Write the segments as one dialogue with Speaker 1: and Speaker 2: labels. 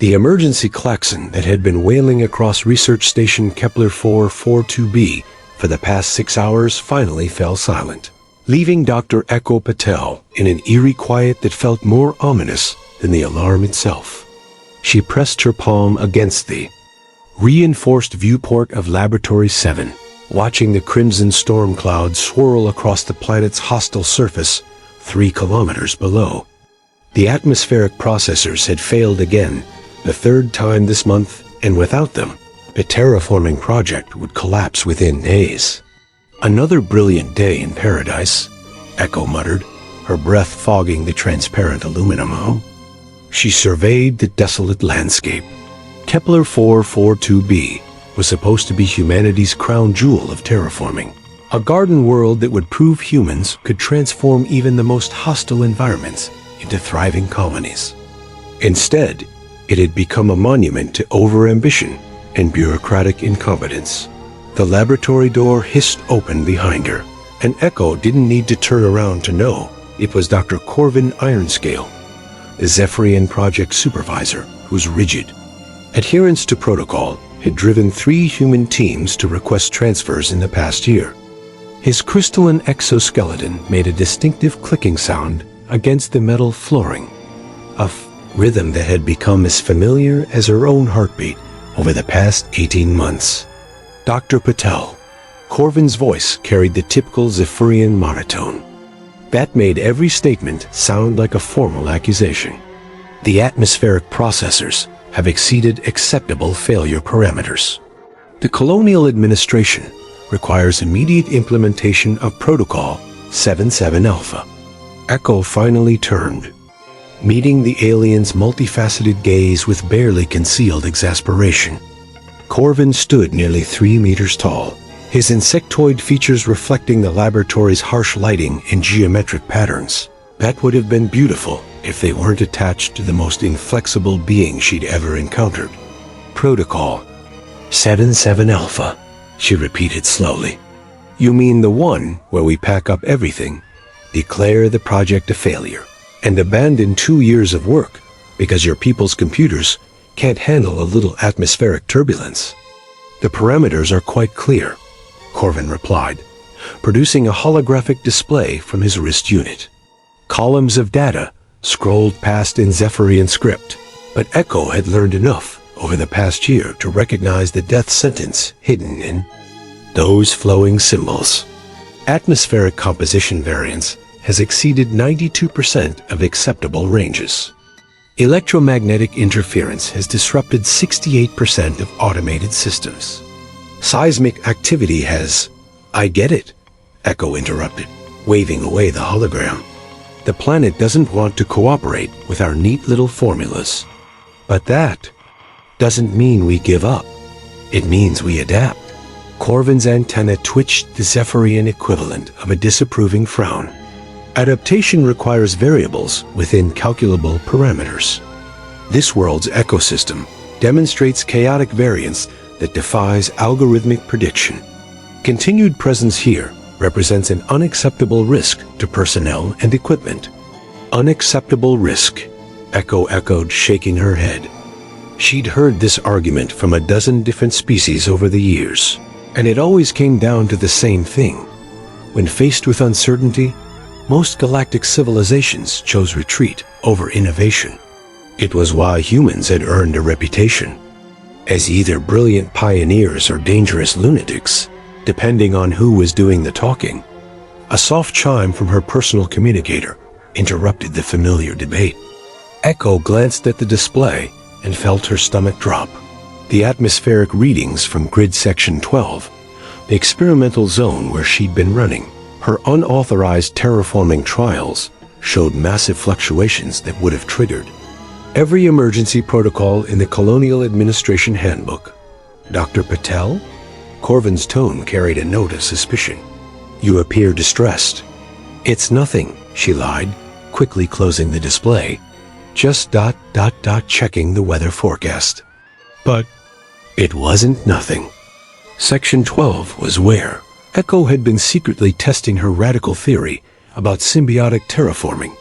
Speaker 1: The emergency klaxon that had been wailing across Research Station Kepler 442b for the past 6 hours finally fell silent, leaving Dr. Echo Patel in an eerie quiet that felt more ominous than the alarm itself. She pressed her palm against the reinforced viewport of Laboratory 7, watching the crimson storm cloud swirl across the planet's hostile surface 3 kilometers below. The atmospheric processors had failed again, the 3rd time this month, and without them, the terraforming project would collapse within days. "Another brilliant day in paradise," Echo muttered, her breath fogging the transparent aluminum hull. She surveyed the desolate landscape. Kepler 442b was supposed to be humanity's crown jewel of terraforming, a garden world that would prove humans could transform even the most hostile environments into thriving colonies. Instead, it had become a monument to overambition and bureaucratic incompetence. The laboratory door hissed open behind her, and Echo didn't need to turn around to know it was Dr. Corvin Ironscale, the Zephyrian project supervisor, whose rigid adherence to protocol had driven 3 human teams to request transfers in the past year. His crystalline exoskeleton made a distinctive clicking sound against the metal flooring, a rhythm that had become as familiar as her own heartbeat over the past 18 months. "Dr. Patel." Corvin's voice carried the typical Zephyrian monotone. That made every statement sound like a formal accusation. "The atmospheric processors have exceeded acceptable failure parameters. The Colonial Administration requires immediate implementation of Protocol 77 Alpha." Echo finally turned, meeting the alien's multifaceted gaze with barely concealed exasperation. Corvin stood nearly 3 meters tall, his insectoid features reflecting the laboratory's harsh lighting and geometric patterns. That would have been beautiful if they weren't attached to the most inflexible being she'd ever encountered. "Protocol 77 Alpha," she repeated slowly. "You mean the one where we pack up everything, declare the project a failure, and abandon 2 years of work because your people's computers can't handle a little atmospheric turbulence?" "The parameters are quite clear," Corvin replied, producing a holographic display from his wrist unit. Columns of data scrolled past in Zephyrian script, but Echo had learned enough over the past year to recognize the death sentence hidden in those flowing symbols. Atmospheric composition variance has exceeded 92% of acceptable ranges. Electromagnetic interference has disrupted 68% of automated systems. Seismic activity has... "I get it," Echo interrupted, waving away the hologram. "The planet doesn't want to cooperate with our neat little formulas. But that doesn't mean we give up. It means we adapt." Corvin's antenna twitched the Zephyrian equivalent of a disapproving frown. "Adaptation requires variables within calculable parameters. This world's ecosystem demonstrates chaotic variance that defies algorithmic prediction. Continued presence here represents an unacceptable risk to personnel and equipment." "Unacceptable risk," Echo echoed, shaking her head. She'd heard this argument from a dozen different species over the years, and it always came down to the same thing. When faced with uncertainty, most galactic civilizations chose retreat over innovation. It was why humans had earned a reputation as either brilliant pioneers or dangerous lunatics, depending on who was doing the talking. A soft chime from her personal communicator interrupted the familiar debate. Echo glanced at the display and felt her stomach drop. The atmospheric readings from Grid Section 12, the experimental zone where she'd been running her unauthorized terraforming trials, showed massive fluctuations that would have triggered every emergency protocol in the Colonial Administration Handbook. "Dr. Patel?" Corvin's tone carried a note of suspicion. "You appear distressed." "It's nothing," she lied, quickly closing the display. "Just checking the weather forecast." But it wasn't nothing. Section 12 was where Echo had been secretly testing her radical theory about symbiotic terraforming.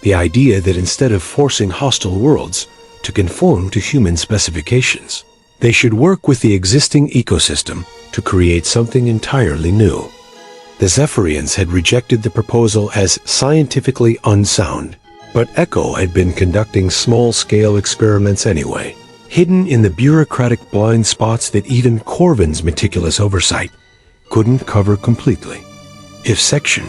Speaker 1: The idea that instead of forcing hostile worlds to conform to human specifications. They should work with the existing ecosystem to create something entirely new. The Zephyrians had rejected the proposal as scientifically unsound, but Echo had been conducting small-scale experiments anyway, hidden in the bureaucratic blind spots that even Corvin's meticulous oversight couldn't cover completely. If Section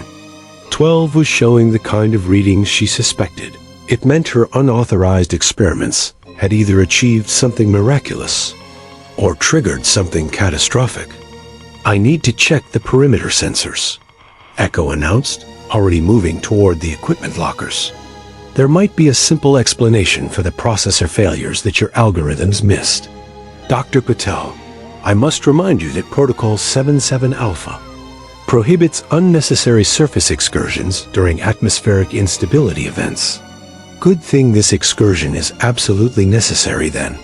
Speaker 1: 12 was showing the kind of readings she suspected, it meant her unauthorized experiments had either achieved something miraculous or triggered something catastrophic. "I need to check the perimeter sensors," Echo announced, already moving toward the equipment lockers. "There might be a simple explanation for the processor failures that your algorithms missed. Dr. Patel, I must remind you that Protocol 77 Alpha prohibits unnecessary surface excursions during atmospheric instability events." "Good thing this excursion is absolutely necessary then,"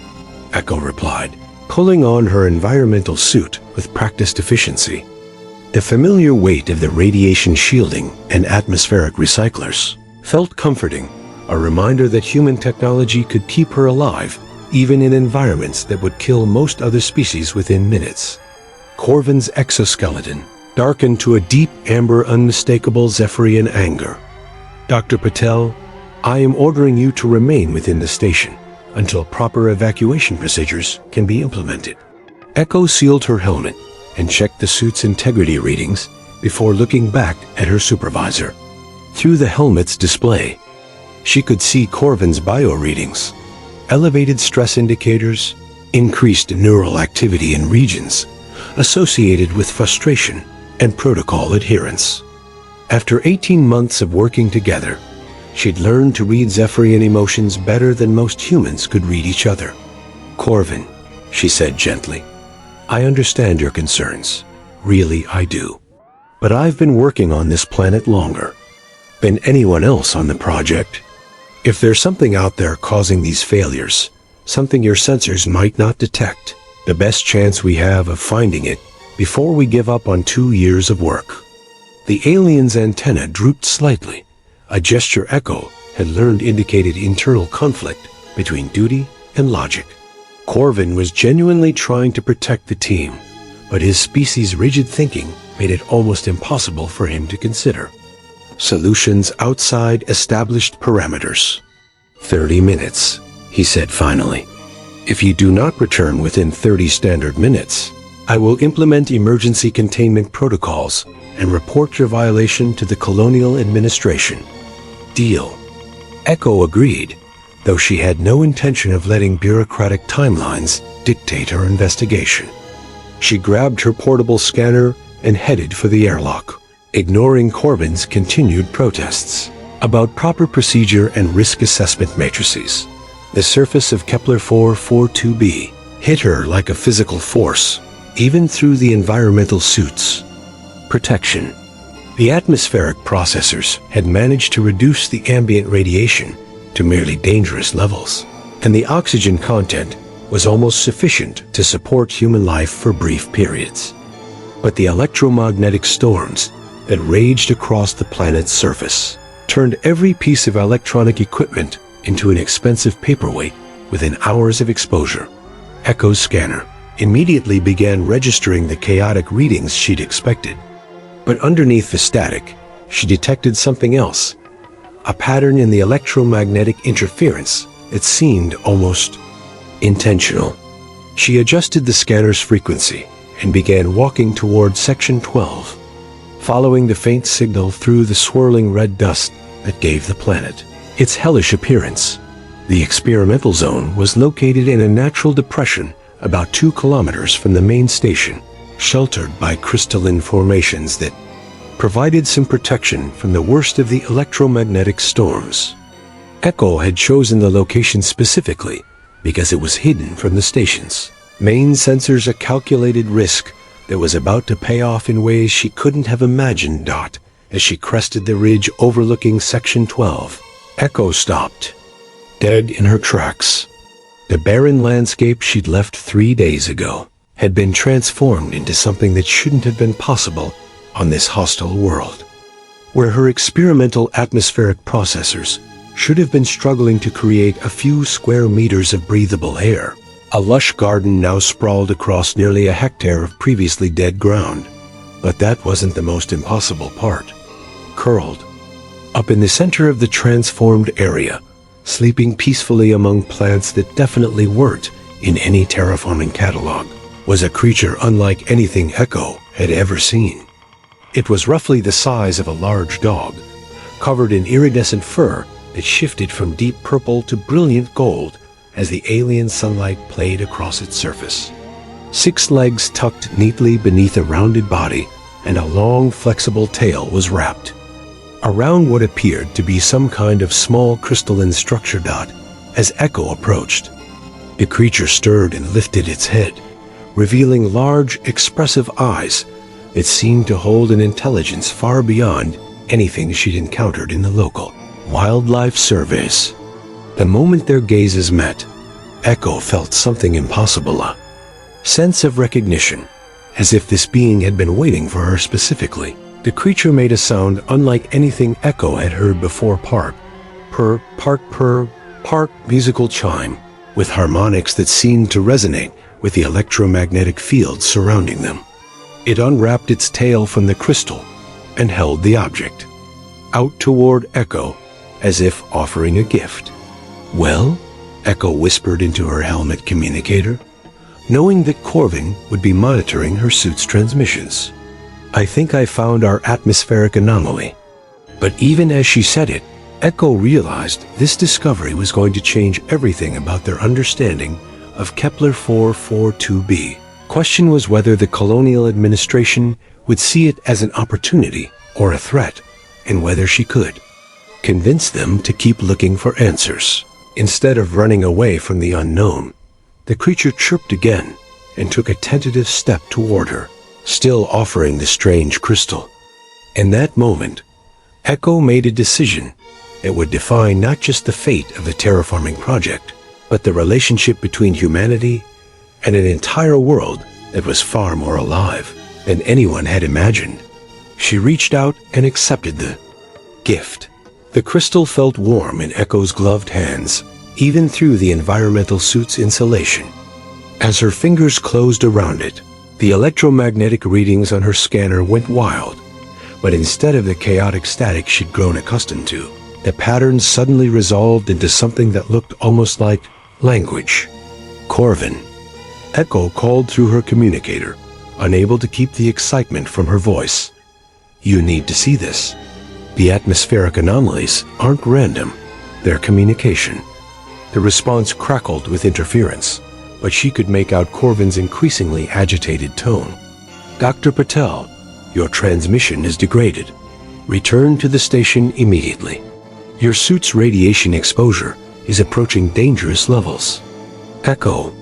Speaker 1: Echo replied, pulling on her environmental suit with practiced efficiency. The familiar weight of the radiation shielding and atmospheric recyclers felt comforting, a reminder that human technology could keep her alive even in environments that would kill most other species within minutes. Corvin's exoskeleton darkened to a deep amber unmistakable Zephyrian anger. "Dr. Patel, I am ordering you to remain within the station until proper evacuation procedures can be implemented." Echo sealed her helmet and checked the suit's integrity readings before looking back at her supervisor. Through the helmet's display, she could see Corvin's bio-readings, elevated stress indicators, increased neural activity in regions associated with frustration and protocol adherence. After 18 months of working together, she'd learned to read Zephyrian emotions better than most humans could read each other. "Corvin," she said gently, "I understand your concerns. Really, I do. But I've been working on this planet longer than anyone else on the project. If there's something out there causing these failures, something your sensors might not detect, the best chance we have of finding it before we give up on 2 years of work." The alien's antenna drooped slightly, a gesture Echo had learned indicated internal conflict between duty and logic. Corvin was genuinely trying to protect the team, but his species' rigid thinking made it almost impossible for him to consider solutions outside established parameters. 30 minutes, he said finally. "If you do not return within 30 standard minutes, I will implement emergency containment protocols and report your violation to the Colonial Administration." Deal. Echo agreed, though she had no intention of letting bureaucratic timelines dictate her investigation. She grabbed her portable scanner and headed for the airlock, ignoring Corvin's continued protests about proper procedure and risk assessment matrices. The surface of Kepler 442b hit her like a physical force, even through the environmental suits. Protection. The atmospheric processors had managed to reduce the ambient radiation to merely dangerous levels, and the oxygen content was almost sufficient to support human life for brief periods. But the electromagnetic storms that raged across the planet's surface turned every piece of electronic equipment into an expensive paperweight within hours of exposure. Echo's scanner immediately began registering the chaotic readings she'd expected. But underneath the static, she detected something else, a pattern in the electromagnetic interference that seemed almost intentional. She adjusted the scanner's frequency and began walking toward Section 12, following the faint signal through the swirling red dust that gave the planet its hellish appearance. The experimental zone was located in a natural depression about 2 kilometers from the main station, sheltered by crystalline formations that provided some protection from the worst of the electromagnetic storms. Echo had chosen the location specifically because it was hidden from the station's main sensors, a calculated risk that was about to pay off in ways she couldn't have imagined. As she crested the ridge overlooking Section 12, Echo stopped, dead in her tracks. The barren landscape she'd left 3 days ago had been transformed into something that shouldn't have been possible on this hostile world, where her experimental atmospheric processors should have been struggling to create a few square meters of breathable air. A lush garden now sprawled across nearly a hectare of previously dead ground. But that wasn't the most impossible part. Curled up in the center of the transformed area, sleeping peacefully among plants that definitely weren't in any terraforming catalog, was a creature unlike anything Echo had ever seen. It was roughly the size of a large dog, covered in iridescent fur that shifted from deep purple to brilliant gold as the alien sunlight played across its surface. 6 legs tucked neatly beneath a rounded body, and a long, flexible tail was wrapped around what appeared to be some kind of small crystalline structure dot. As Echo approached, the creature stirred and lifted its head, revealing large, expressive eyes that seemed to hold an intelligence far beyond anything she'd encountered in the local wildlife surveys. The moment their gazes met, Echo felt something impossible, a sense of recognition, as if this being had been waiting for her specifically. The creature made a sound unlike anything Echo had heard before. Park musical chime, with harmonics that seemed to resonate with the electromagnetic fields surrounding them. It unwrapped its tail from the crystal and held the object out toward Echo as if offering a gift. "Well?" Echo whispered into her helmet communicator, knowing that Corvin would be monitoring her suit's transmissions. "I think I found our atmospheric anomaly." But even as she said it, Echo realized this discovery was going to change everything about their understanding of Kepler 442b. Question was whether the colonial administration would see it as an opportunity or a threat, and whether she could convince them to keep looking for answers. Instead of running away from the unknown, the creature chirped again and took a tentative step toward her, still offering the strange crystal. In that moment, Echo made a decision that would define not just the fate of the terraforming project, but the relationship between humanity and an entire world that was far more alive than anyone had imagined. She reached out and accepted the gift. The crystal felt warm in Echo's gloved hands, even through the environmental suit's insulation. As her fingers closed around it, the electromagnetic readings on her scanner went wild, but instead of the chaotic static she'd grown accustomed to, the patterns suddenly resolved into something that looked almost like language. "Corvin," Echo called through her communicator, unable to keep the excitement from her voice. "You need to see this. The atmospheric anomalies aren't random, they're communication." The response crackled with interference, but she could make out Corvin's increasingly agitated tone. "Dr. Patel, your transmission is degraded. Return to the station immediately. Your suit's radiation exposure is approaching dangerous levels." Echo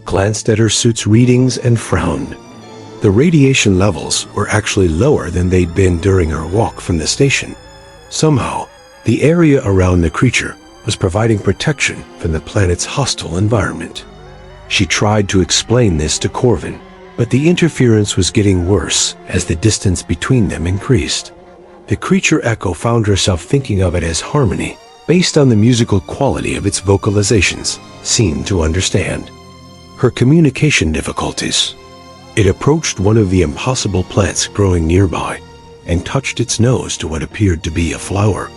Speaker 1: glanced at her suit's readings and frowned. The radiation levels were actually lower than they'd been during her walk from the station. Somehow, the area around the creature was providing protection from the planet's hostile environment. She tried to explain this to Corvin, but the interference was getting worse as the distance between them increased. The creature Echo found herself thinking of it as harmony, based on the musical quality of its vocalizations, seemed to understand her communication difficulties. It approached one of the impossible plants growing nearby and touched its nose to what appeared to be a flower.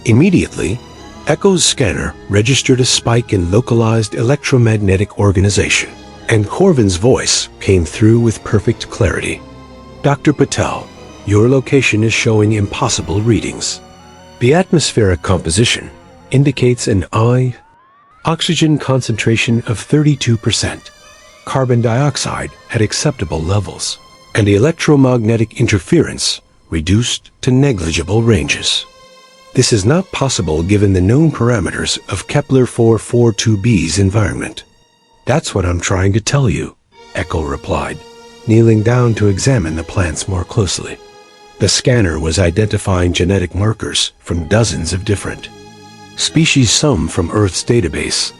Speaker 1: Immediately, Echo's scanner registered a spike in localized electromagnetic organization, and Corvin's voice came through with perfect clarity. "Dr. Patel, your location is showing impossible readings. The atmospheric composition indicates an oxygen concentration of 32%, carbon dioxide at acceptable levels, and the electromagnetic interference reduced to negligible ranges. This is not possible given the known parameters of Kepler 442b's environment." "That's what I'm trying to tell you," Echo replied, kneeling down to examine the plants more closely. The scanner was identifying genetic markers from dozens of different species, some from Earth's database,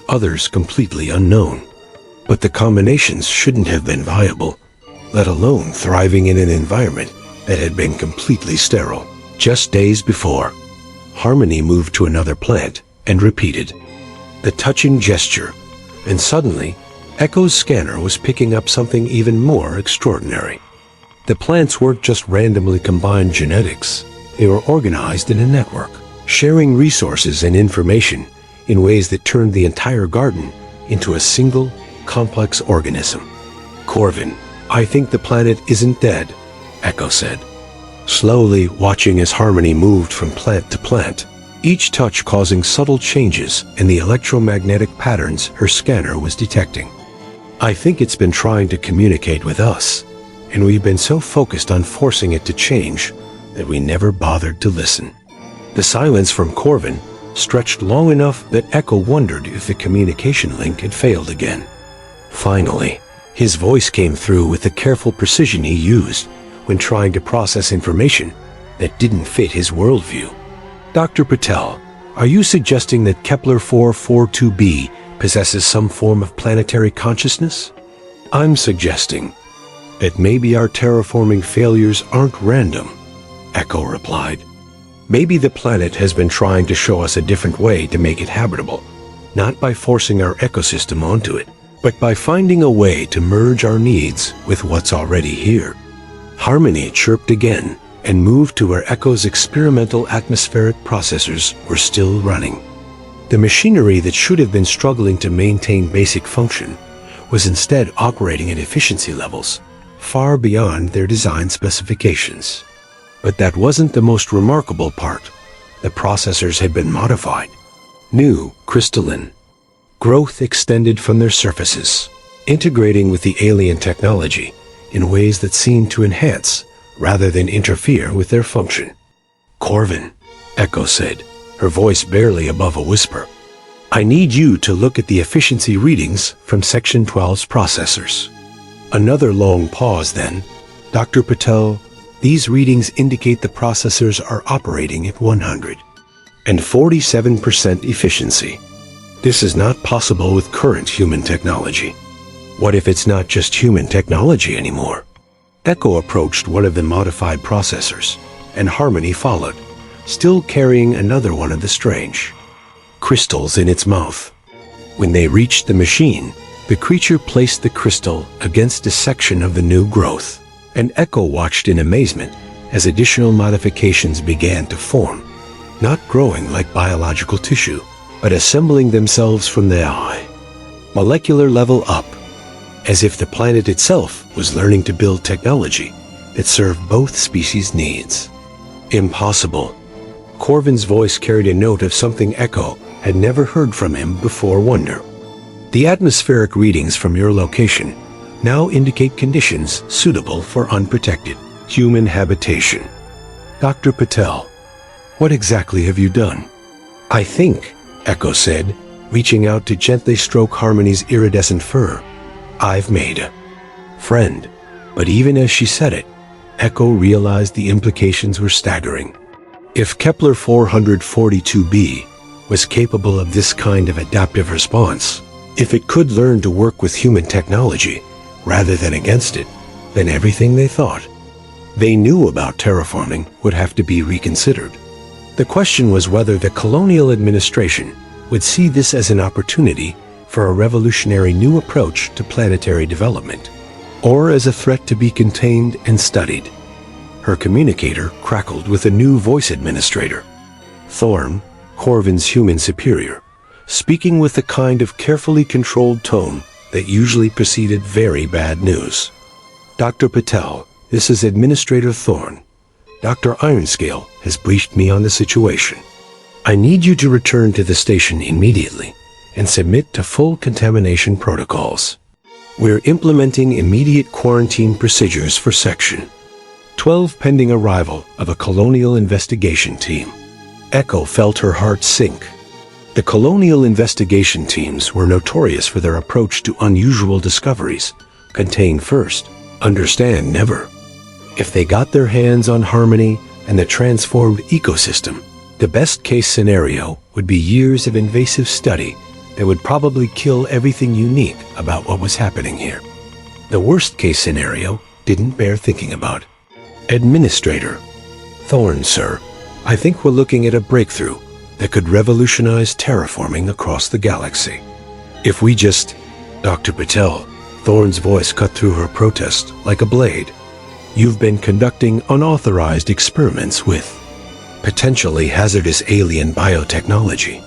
Speaker 1: others completely unknown. But the combinations shouldn't have been viable, let alone thriving in an environment that had been completely sterile. Just days before, Harmony moved to another plant and repeated the touching gesture, and suddenly, Echo's scanner was picking up something even more extraordinary. The plants weren't just randomly combined genetics. They were organized in a network, sharing resources and information in ways that turned the entire garden into a single, complex organism. Corvin, I think the planet isn't dead, Echo said, slowly watching as Harmony moved from plant to plant, each touch causing subtle changes in the electromagnetic patterns her scanner was detecting. I think it's been trying to communicate with us, and we've been so focused on forcing it to change that we never bothered to listen. The silence from Corvin stretched long enough that Echo wondered if the communication link had failed again. Finally, his voice came through with the careful precision he used when trying to process information that didn't fit his worldview. Dr. Patel, are you suggesting that Kepler 442b possesses some form of planetary consciousness? I'm suggesting that maybe our terraforming failures aren't random, Echo replied. Maybe the planet has been trying to show us a different way to make it habitable, not by forcing our ecosystem onto it, but by finding a way to merge our needs with what's already here. Harmony chirped again and moved to where Echo's experimental atmospheric processors were still running. The machinery that should have been struggling to maintain basic function was instead operating at efficiency levels far beyond their design specifications. But that wasn't the most remarkable part. The processors had been modified. New, crystalline growth extended from their surfaces, integrating with the alien technology in ways that seemed to enhance rather than interfere with their function. Corvin, Echo said, her voice barely above a whisper. I need you to look at the efficiency readings from Section 12's processors. Another long pause then. Dr. Patel, these readings indicate the processors are operating at 147% efficiency. This is not possible with current human technology. What if it's not just human technology anymore? Echo approached one of the modified processors, and Harmony followed, still carrying another one of the strange crystals in its mouth. When they reached the machine, the creature placed the crystal against a section of the new growth, and Echo watched in amazement as additional modifications began to form, not growing like biological tissue, but assembling themselves from the eye, molecular level up, as if the planet itself was learning to build technology that served both species' needs. Impossible. Corvin's voice carried a note of something Echo had never heard from him before. Wonder. The atmospheric readings from your location now indicate conditions suitable for unprotected human habitation. Dr. Patel, what exactly have you done? I think, Echo said, reaching out to gently stroke Harmony's iridescent fur, I've made a friend. But even as she said it, Echo realized the implications were staggering. If Kepler 442b was capable of this kind of adaptive response, if it could learn to work with human technology rather than against it, then everything they thought they knew about terraforming would have to be reconsidered. The question was whether the colonial administration would see this as an opportunity for a revolutionary new approach to planetary development, or as a threat to be contained and studied. Her communicator crackled with a new voice administrator, Thorn, Corvin's human superior, speaking with the kind of carefully controlled tone that usually preceded very bad news. Dr. Patel, this is Administrator Thorn. Dr. Ironscale has briefed me on the situation. I need you to return to the station immediately and submit to full contamination protocols. We're implementing immediate quarantine procedures for Section 12 pending arrival of a colonial investigation team. Echo felt her heart sink. The colonial investigation teams were notorious for their approach to unusual discoveries. Contain first, understand never. If they got their hands on Harmony and the transformed ecosystem, the best-case scenario would be years of invasive study that would probably kill everything unique about what was happening here. The worst-case scenario didn't bear thinking about. Administrator. Thorn, sir. I think we're looking at a breakthrough that could revolutionize terraforming across the galaxy. If we just... Dr. Patel, Thorne's voice cut through her protest like a blade. You've been conducting unauthorized experiments with potentially hazardous alien biotechnology.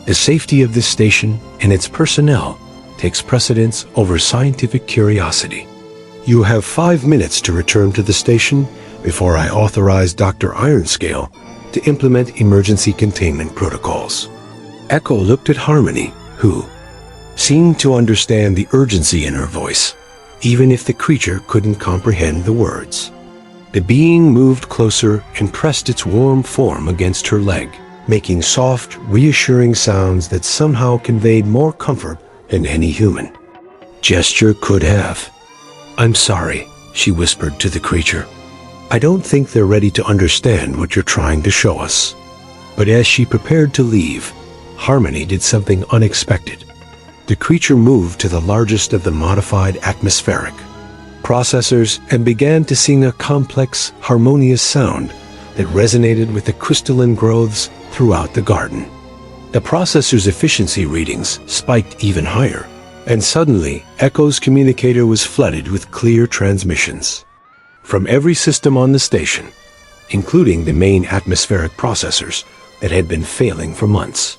Speaker 1: The safety of this station and its personnel takes precedence over scientific curiosity. You have 5 minutes to return to the station before I authorize Dr. Ironscale to implement emergency containment protocols. Echo looked at Harmony, who seemed to understand the urgency in her voice, even if the creature couldn't comprehend the words. The being moved closer and pressed its warm form against her leg, making soft, reassuring sounds that somehow conveyed more comfort than any human gesture could have. "I'm sorry," she whispered to the creature. "I don't think they're ready to understand what you're trying to show us." But as she prepared to leave, Harmony did something unexpected. The creature moved to the largest of the modified atmospheric processors and began to sing a complex, harmonious sound that resonated with the crystalline growths throughout the garden. The processor's efficiency readings spiked even higher, and suddenly Echo's communicator was flooded with clear transmissions from every system on the station, including the main atmospheric processors that had been failing for months.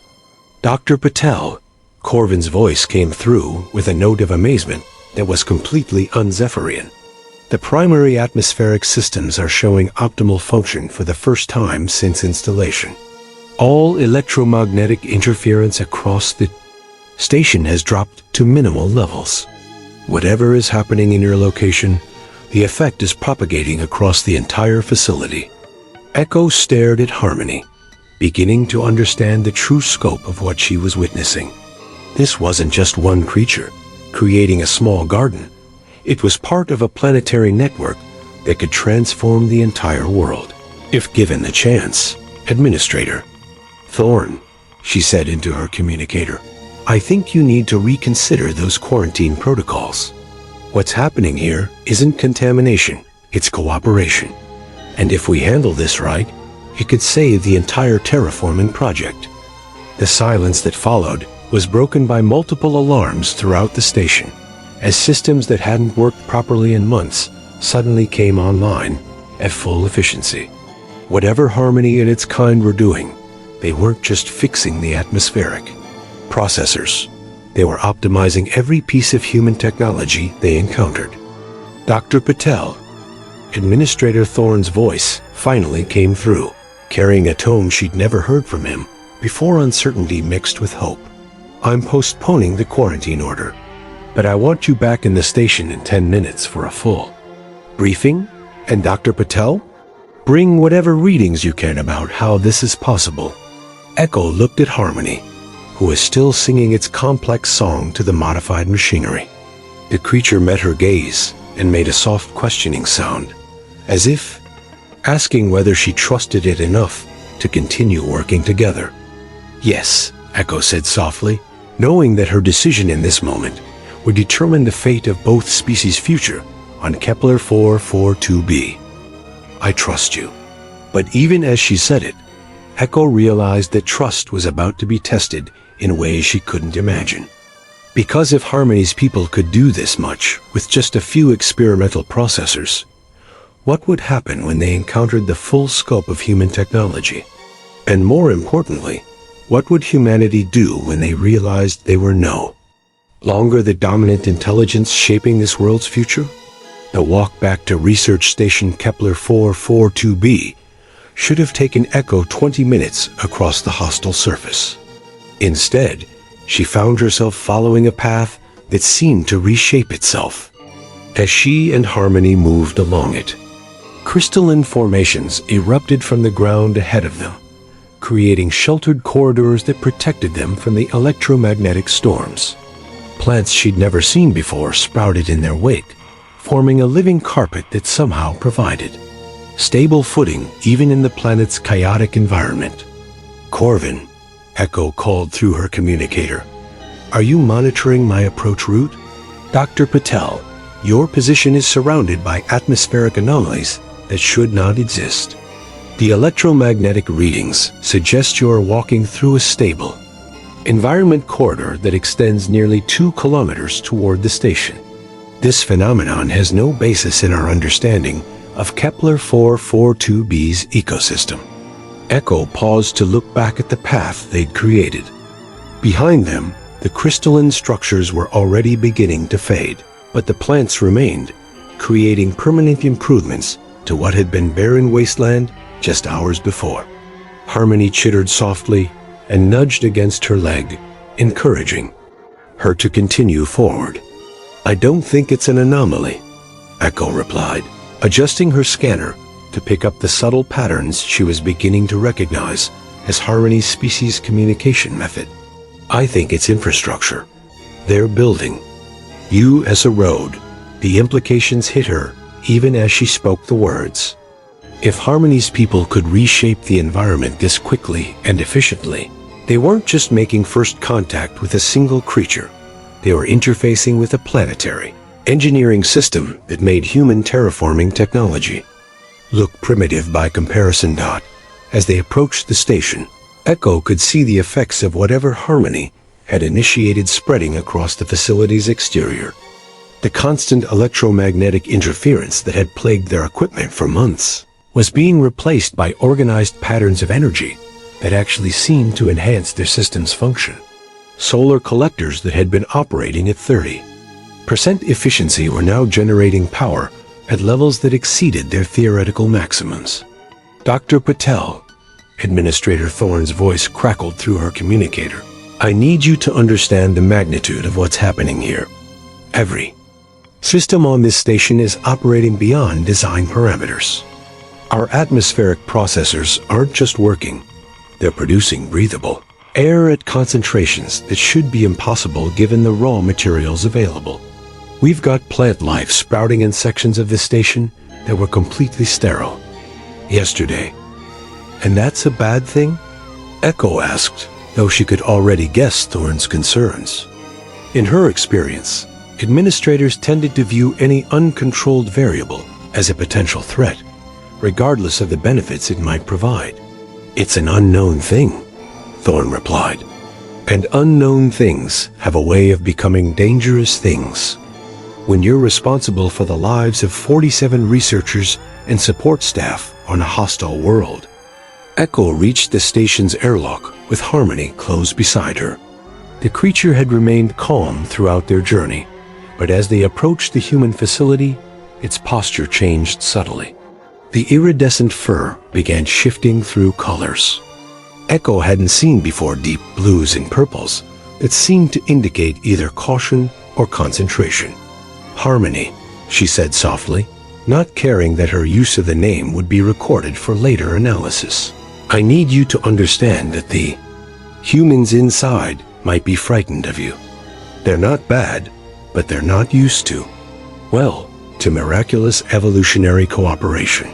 Speaker 1: "Dr. Patel," Corvin's voice came through with a note of amazement that was completely un-Zephyrian. "The primary atmospheric systems are showing optimal function for the first time since installation. All electromagnetic interference across the station has dropped to minimal levels. Whatever is happening in your location, the effect is propagating across the entire facility." Echo stared at Harmony, beginning to understand the true scope of what she was witnessing. This wasn't just one creature creating a small garden. It was part of a planetary network that could transform the entire world, if given the chance. "Administrator Thorne," she said into her communicator, "I think you need to reconsider those quarantine protocols. What's happening here isn't contamination, it's cooperation. And if we handle this right, it could save the entire terraforming project." The silence that followed was broken by multiple alarms throughout the station, as systems that hadn't worked properly in months suddenly came online at full efficiency. Whatever Harmony and its kind were doing, they weren't just fixing the atmospheric processors. They were optimizing every piece of human technology they encountered. "Dr. Patel," Administrator Thorne's voice finally came through, carrying a tone she'd never heard from him before, uncertainty mixed with hope. "I'm postponing the quarantine order, but I want you back in the station in 10 minutes for a full briefing. And Dr. Patel, bring whatever readings you can about how this is possible." Echo looked at Harmony, who was still singing its complex song to the modified machinery. The creature met her gaze and made a soft questioning sound, as if asking whether she trusted it enough to continue working together. "Yes," Echo said softly, knowing that her decision in this moment would determine the fate of both species' future on Kepler 442b. "I trust you." But even as she said it, Echo realized that trust was about to be tested in ways she couldn't imagine. Because if Harmony's people could do this much with just a few experimental processors, what would happen when they encountered the full scope of human technology? And more importantly, what would humanity do when they realized they were no longer the dominant intelligence shaping this world's future? The walk back to Research Station Kepler 442b should have taken Echo 20 minutes across the hostile surface. Instead, she found herself following a path that seemed to reshape itself as she and Harmony moved along it. Crystalline formations erupted from the ground ahead of them, creating sheltered corridors that protected them from the electromagnetic storms. Plants she'd never seen before sprouted in their wake, forming a living carpet that somehow provided stable footing even in the planet's chaotic environment. "Corvin," Echo called through her communicator, "are you monitoring my approach route? Dr. Patel, your position is surrounded by atmospheric anomalies that should not exist. The electromagnetic readings suggest you are walking through a stable environment corridor that extends nearly 2 kilometers toward the station. This phenomenon has no basis in our understanding of Kepler 442b's ecosystem. Echo paused to look back at the path they'd created. Behind them, the crystalline structures were already beginning to fade, but the plants remained, creating permanent improvements to what had been barren wasteland just hours before. Harmony chittered softly and nudged against her leg, encouraging her to continue forward. "I don't think it's an anomaly," Echo replied, adjusting her scanner to pick up the subtle patterns she was beginning to recognize as Harmony's species communication method. "I think it's infrastructure. They're building you as a road." The implications hit her even as she spoke the words. If Harmony's people could reshape the environment this quickly and efficiently, they weren't just making first contact with a single creature. They were interfacing with a planetary engineering system that made human terraforming technology look primitive by comparison. As they approached the station, Echo could see the effects of whatever Harmony had initiated spreading across the facility's exterior. The constant electromagnetic interference that had plagued their equipment for months was being replaced by organized patterns of energy that actually seemed to enhance their system's function. Solar collectors that had been operating at 30% efficiency were now generating power at levels that exceeded their theoretical maximums. "Dr. Patel," Administrator Thorne's voice crackled through her communicator, "I need you to understand the magnitude of what's happening here. Every system on this station is operating beyond design parameters. Our atmospheric processors aren't just working, they're producing breathable air at concentrations that should be impossible given the raw materials available. We've got plant life sprouting in sections of this station that were completely sterile yesterday." "And that's a bad thing?" Echo asked, though she could already guess Thorne's concerns. In her experience, administrators tended to view any uncontrolled variable as a potential threat, regardless of the benefits it might provide. "It's an unknown thing," Thorne replied. "And unknown things have a way of becoming dangerous things. When you're responsible for the lives of 47 researchers and support staff on a hostile world." Echo reached the station's airlock with Harmony close beside her. The creature had remained calm throughout their journey, but as they approached the human facility, its posture changed subtly. The iridescent fur began shifting through colors. Echo hadn't seen before deep blues and purples that seemed to indicate either caution or concentration. "Harmony," she said softly, not caring that her use of the name would be recorded for later analysis. "I need you to understand that the humans inside might be frightened of you. They're not bad, but they're not used to miraculous evolutionary cooperation."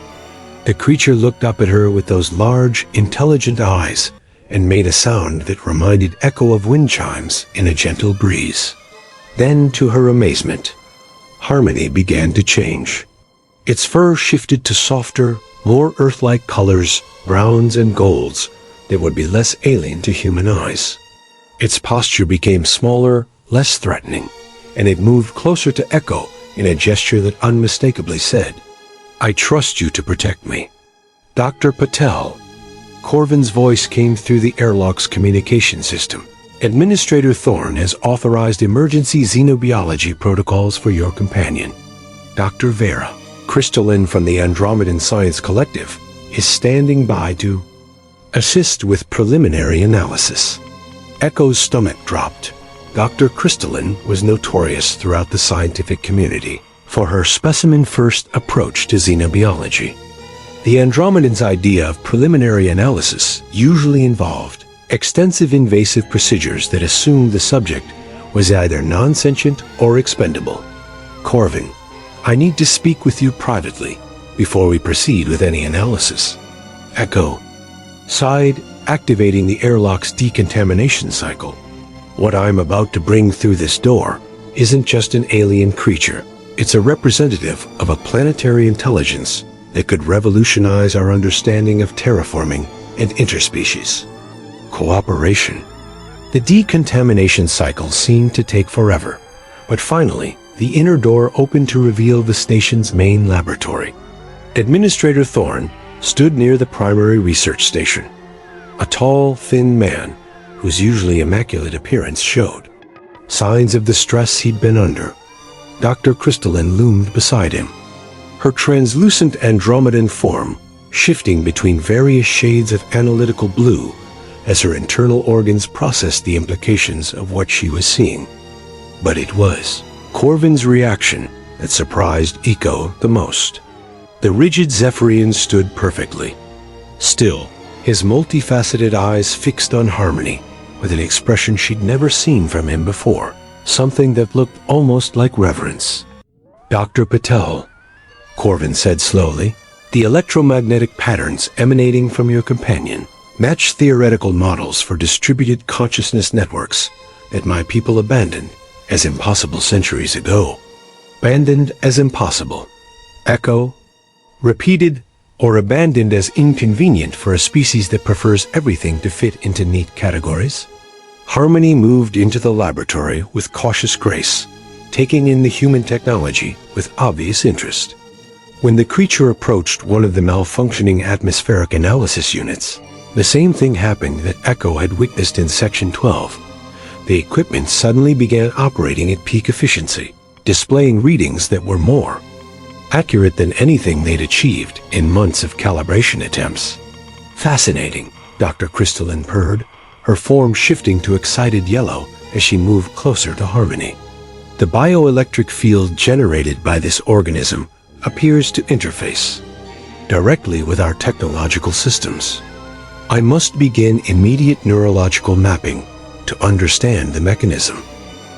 Speaker 1: The creature looked up at her with those large, intelligent eyes and made a sound that reminded Echo of wind chimes in a gentle breeze. Then, to her amazement, Harmony began to change. Its fur shifted to softer, more Earth-like colors, browns and golds, that would be less alien to human eyes. Its posture became smaller, less threatening, and it moved closer to Echo in a gesture that unmistakably said, "I trust you to protect me." "Dr. Patel," Corvin's voice came through the airlock's communication system. "Administrator Thorne has authorized emergency xenobiology protocols for your companion. Dr. Vera, crystalline from the Andromedan Science Collective, is standing by to assist with preliminary analysis." Echo's stomach dropped. Dr. Crystalline was notorious throughout the scientific community for her specimen-first approach to xenobiology. The Andromedans' idea of preliminary analysis usually involved extensive invasive procedures that assumed the subject was either non-sentient or expendable. "Corvin, I need to speak with you privately before we proceed with any analysis." Echo sighed, activating the airlock's decontamination cycle. "What I'm about to bring through this door isn't just an alien creature. It's a representative of a planetary intelligence that could revolutionize our understanding of terraforming and interspecies. Cooperation. The decontamination cycle seemed to take forever, but finally, the inner door opened to reveal the station's main laboratory. Administrator Thorne stood near the primary research station. A tall, thin man, whose usually immaculate appearance showed signs of the stress he'd been under. Dr. Crystalline loomed beside him, her translucent Andromedan form shifting between various shades of analytical blue as her internal organs processed the implications of what she was seeing. But it was Corvin's reaction that surprised Echo the most. The rigid Zephyrian stood perfectly still, his multifaceted eyes fixed on Harmony with an expression she'd never seen from him before, something that looked almost like reverence. "Dr. Patel," Corvin said slowly, "the electromagnetic patterns emanating from your companion match theoretical models for distributed consciousness networks that my people abandoned as impossible centuries ago." Abandoned as impossible. Echo repeated, or abandoned as inconvenient for a species that prefers everything to fit into neat categories. Harmony moved into the laboratory with cautious grace, taking in the human technology with obvious interest. When the creature approached one of the malfunctioning atmospheric analysis units, the same thing happened that Echo had witnessed in Section 12. The equipment suddenly began operating at peak efficiency, displaying readings that were more accurate than anything they'd achieved in months of calibration attempts. "Fascinating," Dr. Crystalline purred, her form shifting to excited yellow as she moved closer to Harmony. "The bioelectric field generated by this organism appears to interface directly with our technological systems. I must begin immediate neurological mapping to understand the mechanism."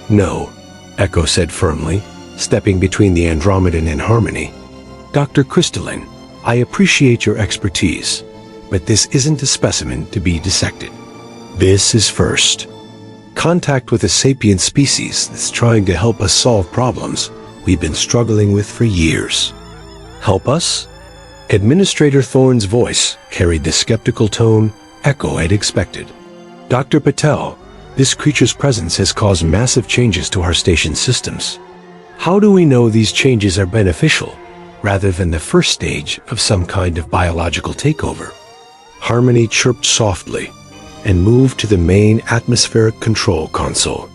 Speaker 1: "No," Echo said firmly, stepping between the Andromedan and Harmony. "Dr. Crystalline, I appreciate your expertise, but this isn't a specimen to be dissected. This is first contact with a sapient species that's trying to help us solve problems we've been struggling with for years." "Help us?" Administrator Thorne's voice carried the skeptical tone Echo had expected. "Dr. Patel, this creature's presence has caused massive changes to our station systems. How do we know these changes are beneficial, rather than the first stage of some kind of biological takeover?" Harmony chirped softly and moved to the main atmospheric control console.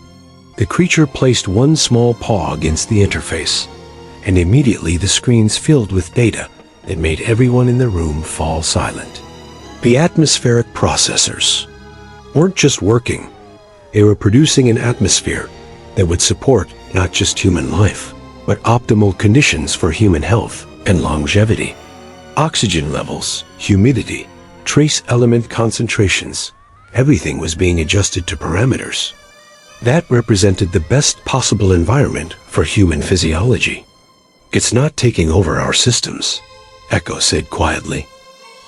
Speaker 1: The creature placed one small paw against the interface, and immediately the screens filled with data that made everyone in the room fall silent. The atmospheric processors weren't just working. They were producing an atmosphere that would support not just human life, but optimal conditions for human health and longevity. Oxygen levels, humidity, trace element concentrations, everything was being adjusted to parameters that represented the best possible environment for human physiology. "It's not taking over our systems," Echo said quietly.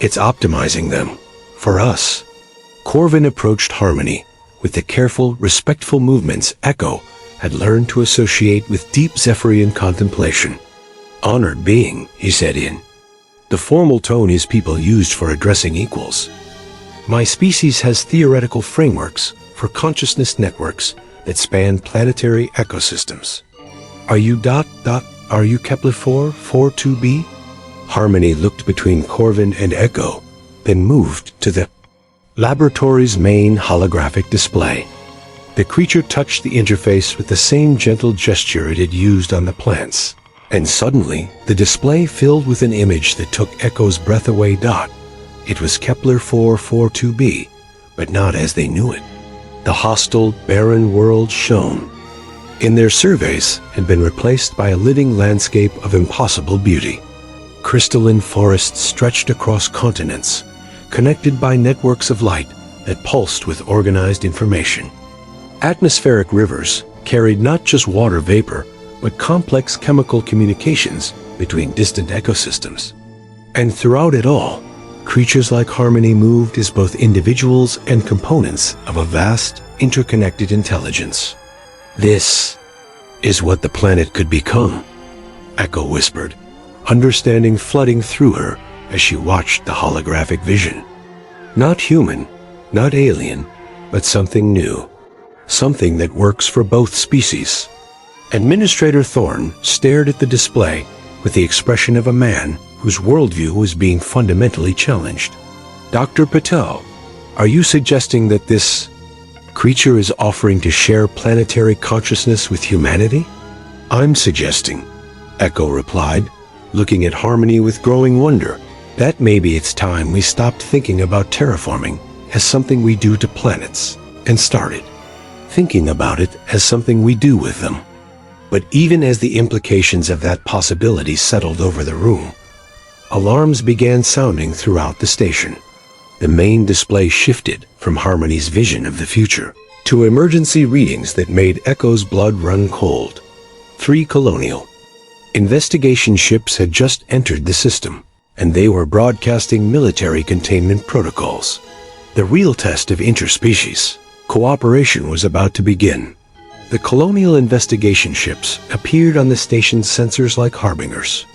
Speaker 1: "It's optimizing them for us." Corvin approached Harmony with the careful, respectful movements Echo had learned to associate with deep Zephyrian contemplation. "Honored being," he said in the formal tone his people used for addressing equals. "My species has theoretical frameworks for consciousness networks that span planetary ecosystems. Are you Are you Kepler-4, 42b? Harmony looked between Corvin and Echo, then moved to the laboratory's main holographic display. The creature touched the interface with the same gentle gesture it had used on the plants, and suddenly the display filled with an image that took Echo's breath away. It was Kepler-4, 42b, but not as they knew it. The hostile, barren world shone. In their surveys had been replaced by a living landscape of impossible beauty. Crystalline forests stretched across continents, connected by networks of light that pulsed with organized information. Atmospheric rivers carried not just water vapor, but complex chemical communications between distant ecosystems. And throughout it all, creatures like Harmony moved as both individuals and components of a vast, interconnected intelligence. "This is what the planet could become," Echo whispered, understanding flooding through her as she watched the holographic vision. Not human, not alien, but something new. Something that works for both species. Administrator Thorne stared at the display with the expression of a man whose worldview was being fundamentally challenged. Dr. Patel, are you suggesting that this creature is offering to share planetary consciousness with humanity? I'm suggesting, Echo replied, looking at Harmony with growing wonder, that maybe it's time we stopped thinking about terraforming as something we do to planets and started thinking about it as something we do with them. But even as the implications of that possibility settled over the room, alarms began sounding throughout the station. The main display shifted from Harmony's vision of the future to emergency readings that made Echo's blood run cold. 3 colonial investigation ships had just entered the system, and they were broadcasting military containment protocols. The real test of interspecies cooperation was about to begin. The colonial investigation ships appeared on the station's sensors like harbingers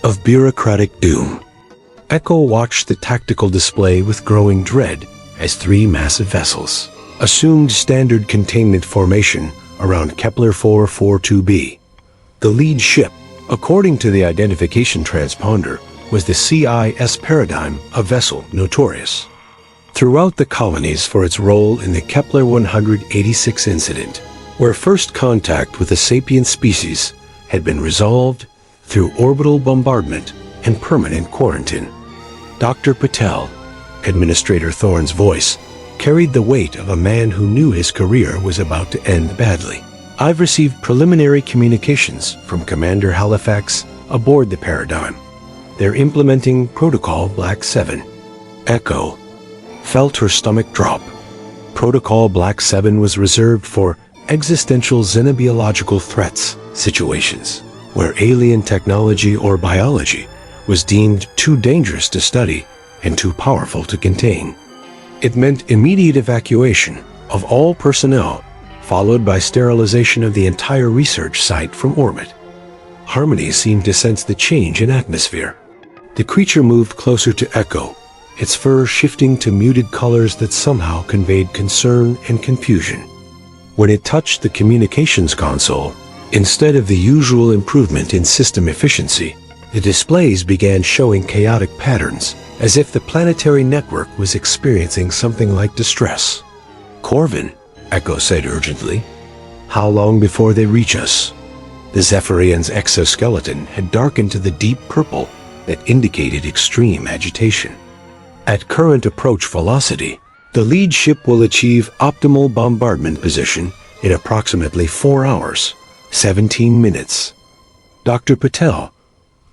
Speaker 1: of bureaucratic doom. Echo watched the tactical display with growing dread as 3 massive vessels assumed standard containment formation around Kepler 442b. The lead ship, according to the identification transponder, was the CIS Paradigm, a vessel notorious throughout the colonies for its role in the Kepler 186 incident, where first contact with a sapient species had been resolved through orbital bombardment and permanent quarantine. Dr. Patel, Administrator Thorne's voice, carried the weight of a man who knew his career was about to end badly. I've received preliminary communications from Commander Halifax aboard the Paradigm. They're implementing Protocol Black 7. Echo felt her stomach drop. Protocol Black 7 was reserved for existential xenobiological threats situations, where alien technology or biology was deemed too dangerous to study and too powerful to contain. It meant immediate evacuation of all personnel, followed by sterilization of the entire research site from orbit. Harmony seemed to sense the change in atmosphere. The creature moved closer to Echo, its fur shifting to muted colors that somehow conveyed concern and confusion. When it touched the communications console, instead of the usual improvement in system efficiency, the displays began showing chaotic patterns, as if the planetary network was experiencing something like distress. Corvin, Echo said urgently, how long before they reach us? The Zephyrian's exoskeleton had darkened to the deep purple that indicated extreme agitation. At current approach velocity, the lead ship will achieve optimal bombardment position in approximately 4 hours, 17 minutes. Dr. Patel,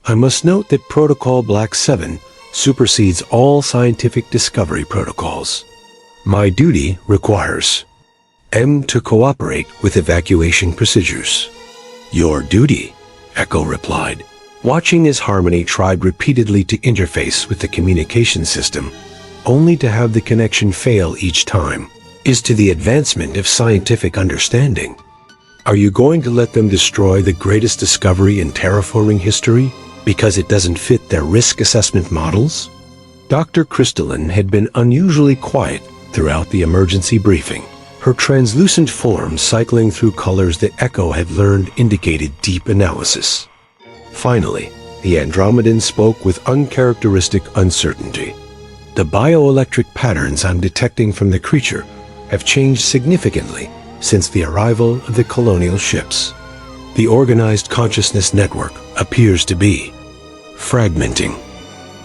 Speaker 1: I must note that Protocol Black 7 supersedes all scientific discovery protocols. My duty requires M to cooperate with evacuation procedures. Your duty, Echo replied, watching as Harmony tried repeatedly to interface with the communication system, only to have the connection fail each time, is to the advancement of scientific understanding. Are you going to let them destroy the greatest discovery in terraforming history because it doesn't fit their risk assessment models? Dr. Crystalline had been unusually quiet throughout the emergency briefing, her translucent form cycling through colors that Echo had learned indicated deep analysis. Finally, the Andromedan spoke with uncharacteristic uncertainty. The bioelectric patterns I'm detecting from the creature have changed significantly since the arrival of the colonial ships. The organized consciousness network appears to be fragmenting.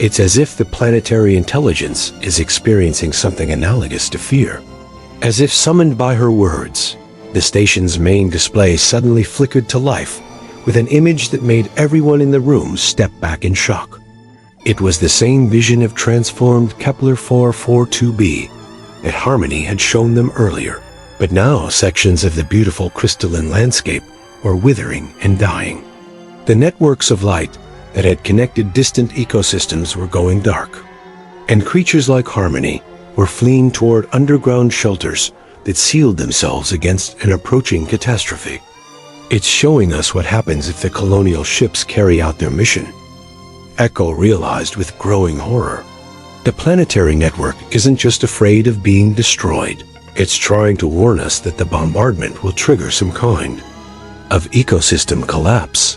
Speaker 1: It's as if the planetary intelligence is experiencing something analogous to fear. As if summoned by her words, the station's main display suddenly flickered to life with an image that made everyone in the room step back in shock. It was the same vision of transformed Kepler 442b that Harmony had shown them earlier, but now sections of the beautiful crystalline landscape were withering and dying. The networks of light that had connected distant ecosystems were going dark, and creatures like Harmony were fleeing toward underground shelters that sealed themselves against an approaching catastrophe. It's showing us what happens if the colonial ships carry out their mission, Echo realized with growing horror. The planetary network isn't just afraid of being destroyed. It's trying to warn us that the bombardment will trigger some kind of ecosystem collapse.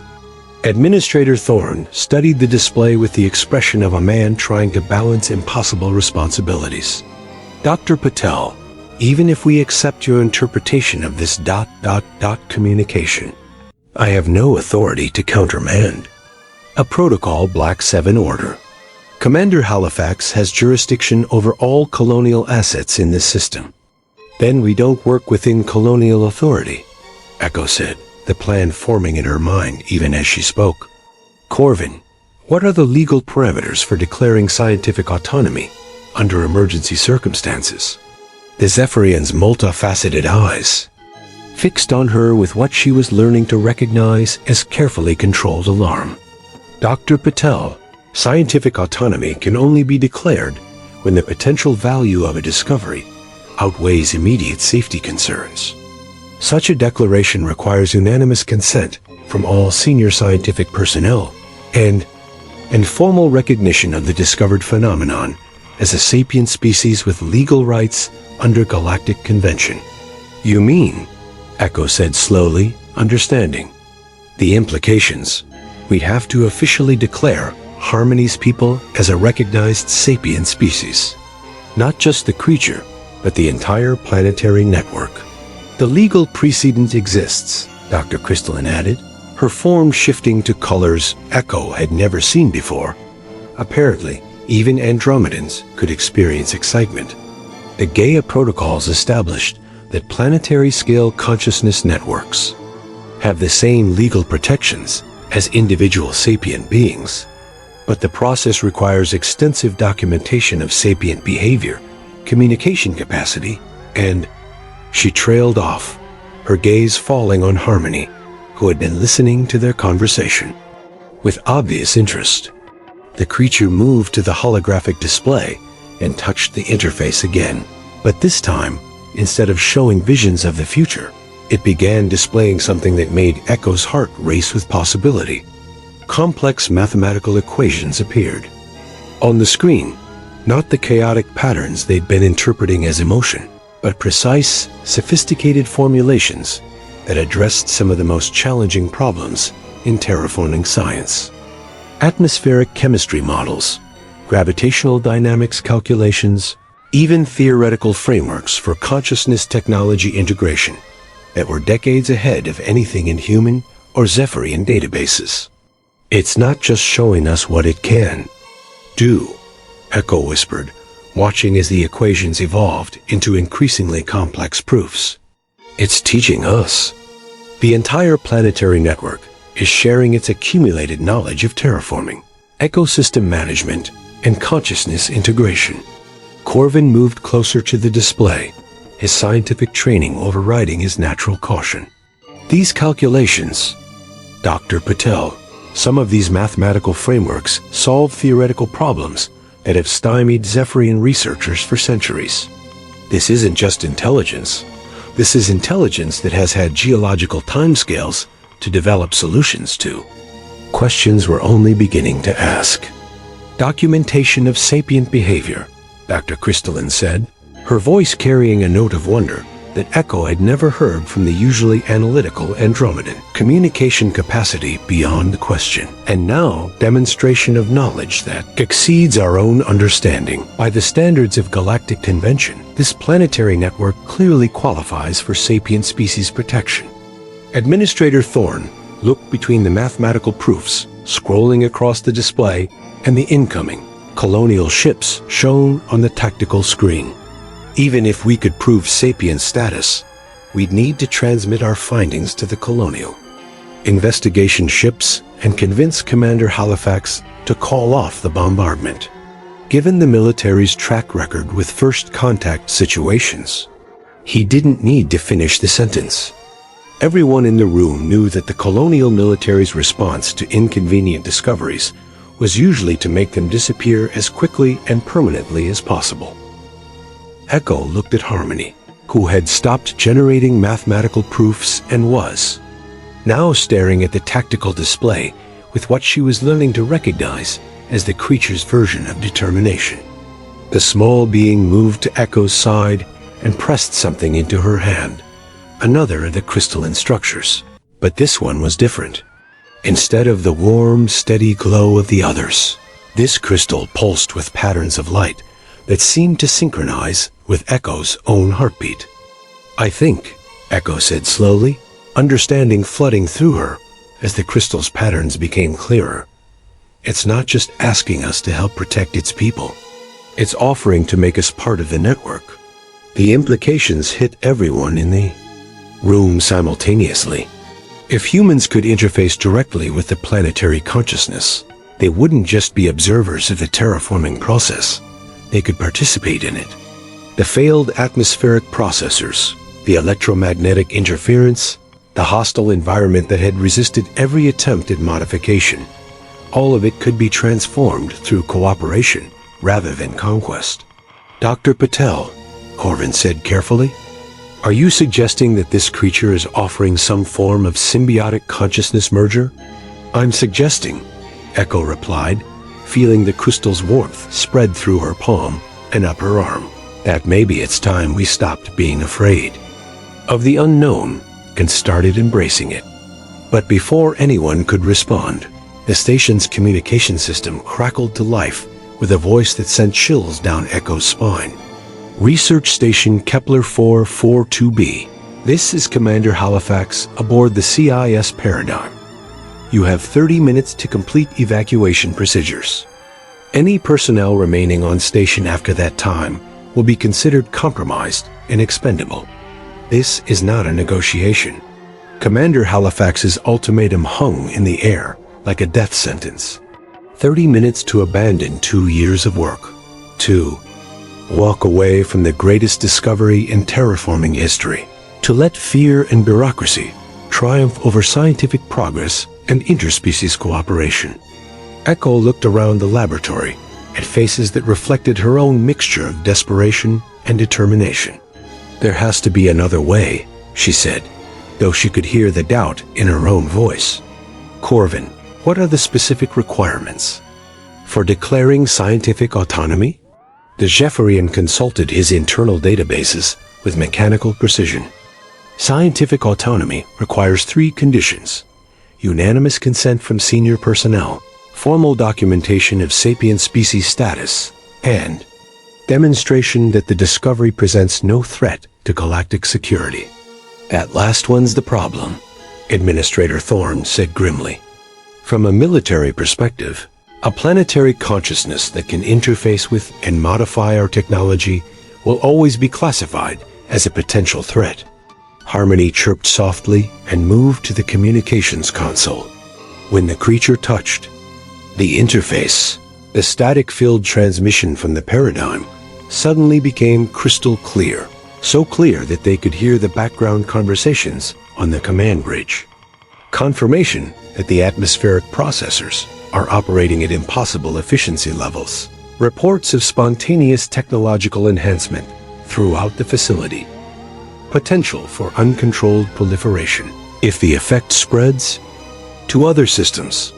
Speaker 1: Administrator Thorne studied the display with the expression of a man trying to balance impossible responsibilities. Dr. Patel, even if we accept your interpretation of this ... communication, I have no authority to countermand a Protocol Black 7 order. Commander Halifax has jurisdiction over all colonial assets in this system. Then we don't work within colonial authority, Echo said, the plan forming in her mind even as she spoke. Corvin, what are the legal parameters for declaring scientific autonomy under emergency circumstances? The Zephyrian's multifaceted eyes fixed on her with what she was learning to recognize as carefully controlled alarm. Dr. Patel, scientific autonomy can only be declared when the potential value of a discovery outweighs immediate safety concerns. Such a declaration requires unanimous consent from all senior scientific personnel and formal recognition of the discovered phenomenon as a sapient species with legal rights under Galactic Convention. You mean, Echo said slowly, understanding the implications. We'd have to officially declare Harmony's people as a recognized sapient species. Not just the creature, but the entire planetary network. The legal precedent exists, Dr. Crystalline added, her form shifting to colors Echo had never seen before. Apparently, even Andromedans could experience excitement. The Gaia protocols established that planetary-scale consciousness networks have the same legal protections as individual sapient beings, but the process requires extensive documentation of sapient behavior, communication capacity, and she trailed off, her gaze falling on Harmony, who had been listening to their conversation with obvious interest. The creature moved to the holographic display and touched the interface again, but this time, instead of showing visions of the future, it began displaying something that made Echo's heart race with possibility. Complex mathematical equations appeared on the screen, not the chaotic patterns they'd been interpreting as emotion, but precise, sophisticated formulations that addressed some of the most challenging problems in terraforming science. Atmospheric chemistry models, gravitational dynamics calculations, even theoretical frameworks for consciousness technology integration that were decades ahead of anything in human or Zephyrian databases. It's not just showing us what it can do, Echo whispered, watching as the equations evolved into increasingly complex proofs. It's teaching us. The entire planetary network is sharing its accumulated knowledge of terraforming, ecosystem management, and consciousness integration. Corvin moved closer to the display, his scientific training overriding his natural caution. These calculations, Dr. Patel, some of these mathematical frameworks solve theoretical problems that have stymied Zephyrian researchers for centuries. This isn't just intelligence. This is intelligence that has had geological timescales to develop solutions to. Questions were only beginning to ask. Documentation of sapient behavior, Dr. Crystalline said, her voice carrying a note of wonder that Echo had never heard from the usually analytical Andromedan. Communication capacity beyond question, and now demonstration of knowledge that exceeds our own understanding. By the standards of Galactic Convention, this planetary network clearly qualifies for sapient species protection. Administrator Thorne looked between the mathematical proofs scrolling across the display and the incoming colonial ships shown on the tactical screen. Even if we could prove sapient status, we'd need to transmit our findings to the colonial investigation ships and convince Commander Halifax to call off the bombardment. Given the military's track record with first contact situations, he didn't need to finish the sentence. Everyone in the room knew that the colonial military's response to inconvenient discoveries was usually to make them disappear as quickly and permanently as possible. Echo looked at Harmony, who had stopped generating mathematical proofs and was now staring at the tactical display with what she was learning to recognize as the creature's version of determination. The small being moved to Echo's side and pressed something into her hand, another of the crystalline structures. But this one was different. Instead of the warm, steady glow of the others, this crystal pulsed with patterns of light that seemed to synchronize with Echo's own heartbeat. "I think," Echo said slowly, understanding flooding through her as the crystal's patterns became clearer. "It's not just asking us to help protect its people. It's offering to make us part of the network." The implications hit everyone in the room simultaneously. If humans could interface directly with the planetary consciousness, they wouldn't just be observers of the terraforming process. They could participate in it. The failed atmospheric processors, the electromagnetic interference, the hostile environment that had resisted every attempt at modification, all of it could be transformed through cooperation rather than conquest. "Dr. Patel," Corvin said carefully, "are you suggesting that this creature is offering some form of symbiotic consciousness merger?" "I'm suggesting," Echo replied, feeling the crystal's warmth spread through her palm and up her arm, "that maybe it's time we stopped being afraid of the unknown and started embracing it." But before anyone could respond, the station's communication system crackled to life with a voice that sent chills down Echo's spine. "Research Station Kepler 442b. This is Commander Halifax aboard the CIS Paradigm. You have 30 minutes to complete evacuation procedures. Any personnel remaining on station after that time will be considered compromised and expendable. This is not a negotiation." Commander Halifax's ultimatum hung in the air like a death sentence. 30 minutes to abandon 2 years of work. To walk away from the greatest discovery in terraforming history. To let fear and bureaucracy triumph over scientific progress and interspecies cooperation. Echo looked around the laboratory at faces that reflected her own mixture of desperation and determination. "There has to be another way," she said, though she could hear the doubt in her own voice. "Corvin, what are the specific requirements for declaring scientific autonomy?" The Jefferian consulted his internal databases with mechanical precision. "Scientific autonomy requires 3 conditions: unanimous consent from senior personnel, formal documentation of sapient species status, and demonstration that the discovery presents no threat to galactic security." "That last one's the problem," Administrator Thorne said grimly. "From a military perspective, a planetary consciousness that can interface with and modify our technology will always be classified as a potential threat." Harmony chirped softly and moved to the communications console. When the creature touched the interface, the static-filled transmission from the paradigm suddenly became crystal clear, so clear that they could hear the background conversations on the command bridge. Confirmation that the atmospheric processors are operating at impossible efficiency levels. Reports of spontaneous technological enhancement throughout the facility. Potential for uncontrolled proliferation if the effect spreads to other systems.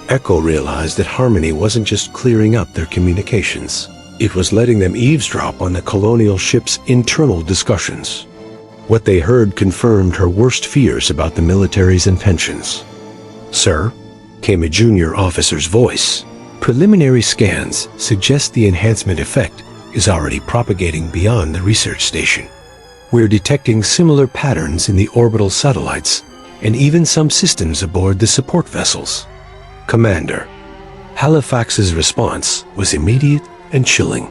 Speaker 1: Echo realized that Harmony wasn't just clearing up their communications. It was letting them eavesdrop on the colonial ship's internal discussions. What they heard confirmed her worst fears about the military's intentions. "Sir," came a junior officer's voice, "preliminary scans suggest the enhancement effect is already propagating beyond the research station. We're detecting similar patterns in the orbital satellites and even some systems aboard the support vessels." "Commander." Halifax's response was immediate and chilling.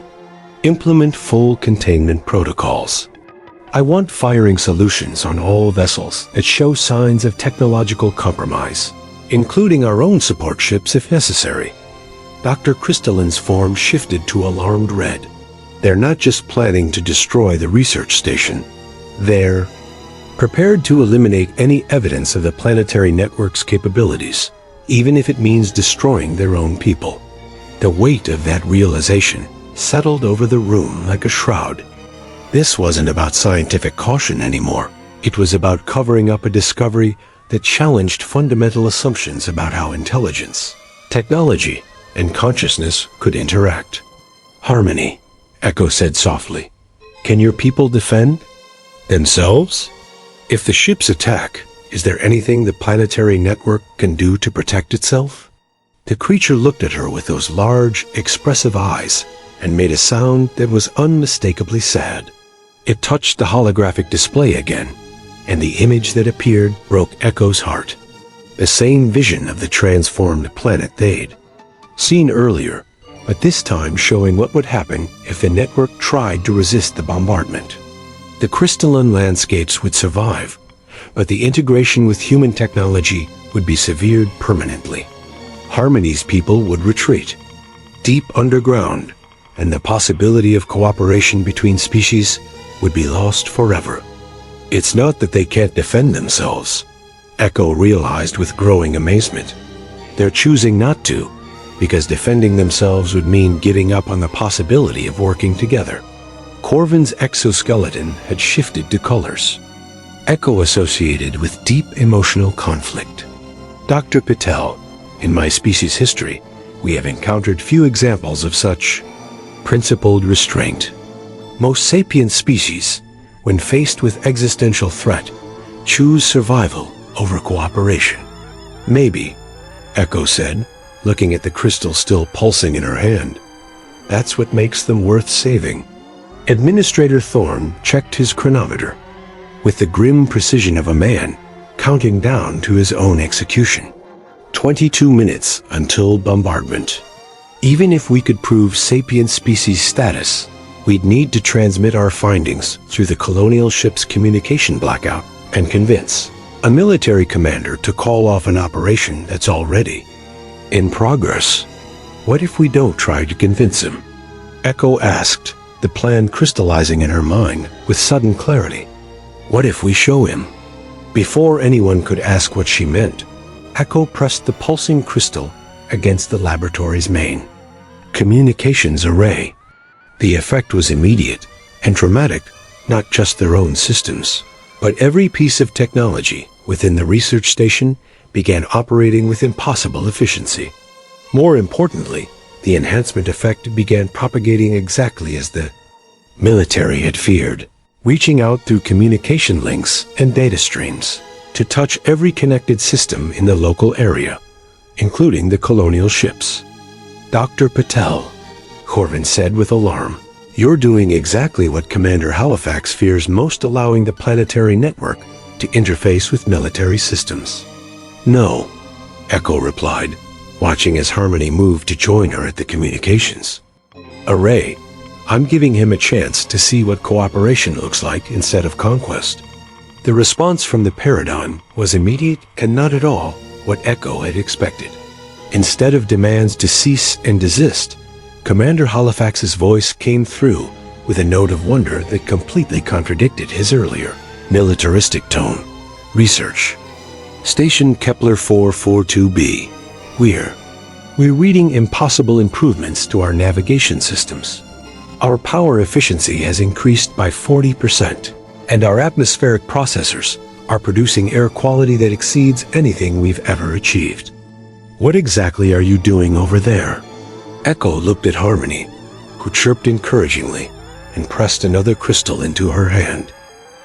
Speaker 1: "Implement full containment protocols. I want firing solutions on all vessels that show signs of technological compromise, including our own support ships if necessary." Dr. Crystalline's form shifted to alarmed red. "They're not just planning to destroy the research station. They're prepared to eliminate any evidence of the planetary network's capabilities, even if it means destroying their own people." The weight of that realization settled over the room like a shroud. This wasn't about scientific caution anymore. It was about covering up a discovery that challenged fundamental assumptions about how intelligence, technology, and consciousness could interact. Harmony, Echo said softly. Can your people defend themselves? If the ships attack, is there anything the planetary network can do to protect itself? The creature looked at her with those large, expressive eyes and made a sound that was unmistakably sad. It touched the holographic display again, and the image that appeared broke Echo's heart. The same vision of the transformed planet they'd seen earlier, but this time showing what would happen if the network tried to resist the bombardment. The crystalline landscapes would survive, but the integration with human technology would be severed permanently. Harmony's people would retreat, deep underground, and the possibility of cooperation between species would be lost forever. It's not that they can't defend themselves, Echo realized with growing amazement. They're choosing not to, because defending themselves would mean giving up on the possibility of working together. Corvin's exoskeleton had shifted to colors, Echo associated with deep emotional conflict. Dr. Patel, in my species history, we have encountered few examples of such principled restraint. Most sapient species, when faced with existential threat, choose survival over cooperation. Maybe, Echo said, looking at the crystal still pulsing in her hand. That's what makes them worth saving. Administrator Thorne checked his chronometer, with the grim precision of a man counting down to his own execution. 22 minutes until bombardment. Even if we could prove sapient species status, we'd need to transmit our findings through the colonial ship's communication blackout and convince a military commander to call off an operation that's already in progress. What if we don't try to convince him? Echo asked, the plan crystallizing in her mind with sudden clarity. What if we show him? Before anyone could ask what she meant, Echo pressed the pulsing crystal against the laboratory's main communications array. The effect was immediate and dramatic, not just their own systems, but every piece of technology within the research station began operating with impossible efficiency. More importantly, the enhancement effect began propagating exactly as the military had feared, reaching out through communication links and data streams to touch every connected system in the local area, including the colonial ships. Dr. Patel, Corvin said with alarm, you're doing exactly what Commander Halifax fears most, allowing the planetary network to interface with military systems. No, Echo replied, watching as Harmony moved to join her at the communications array. I'm giving him a chance to see what cooperation looks like instead of conquest. The response from the paradigm was immediate and not at all what Echo had expected. Instead of demands to cease and desist, Commander Halifax's voice came through with a note of wonder that completely contradicted his earlier militaristic tone. Research. Station Kepler 442b. We're reading impossible improvements to our navigation systems. Our power efficiency has increased by 40%, and our atmospheric processors are producing air quality that exceeds anything we've ever achieved. What exactly are you doing over there? Echo looked at Harmony, who chirped encouragingly and pressed another crystal into her hand.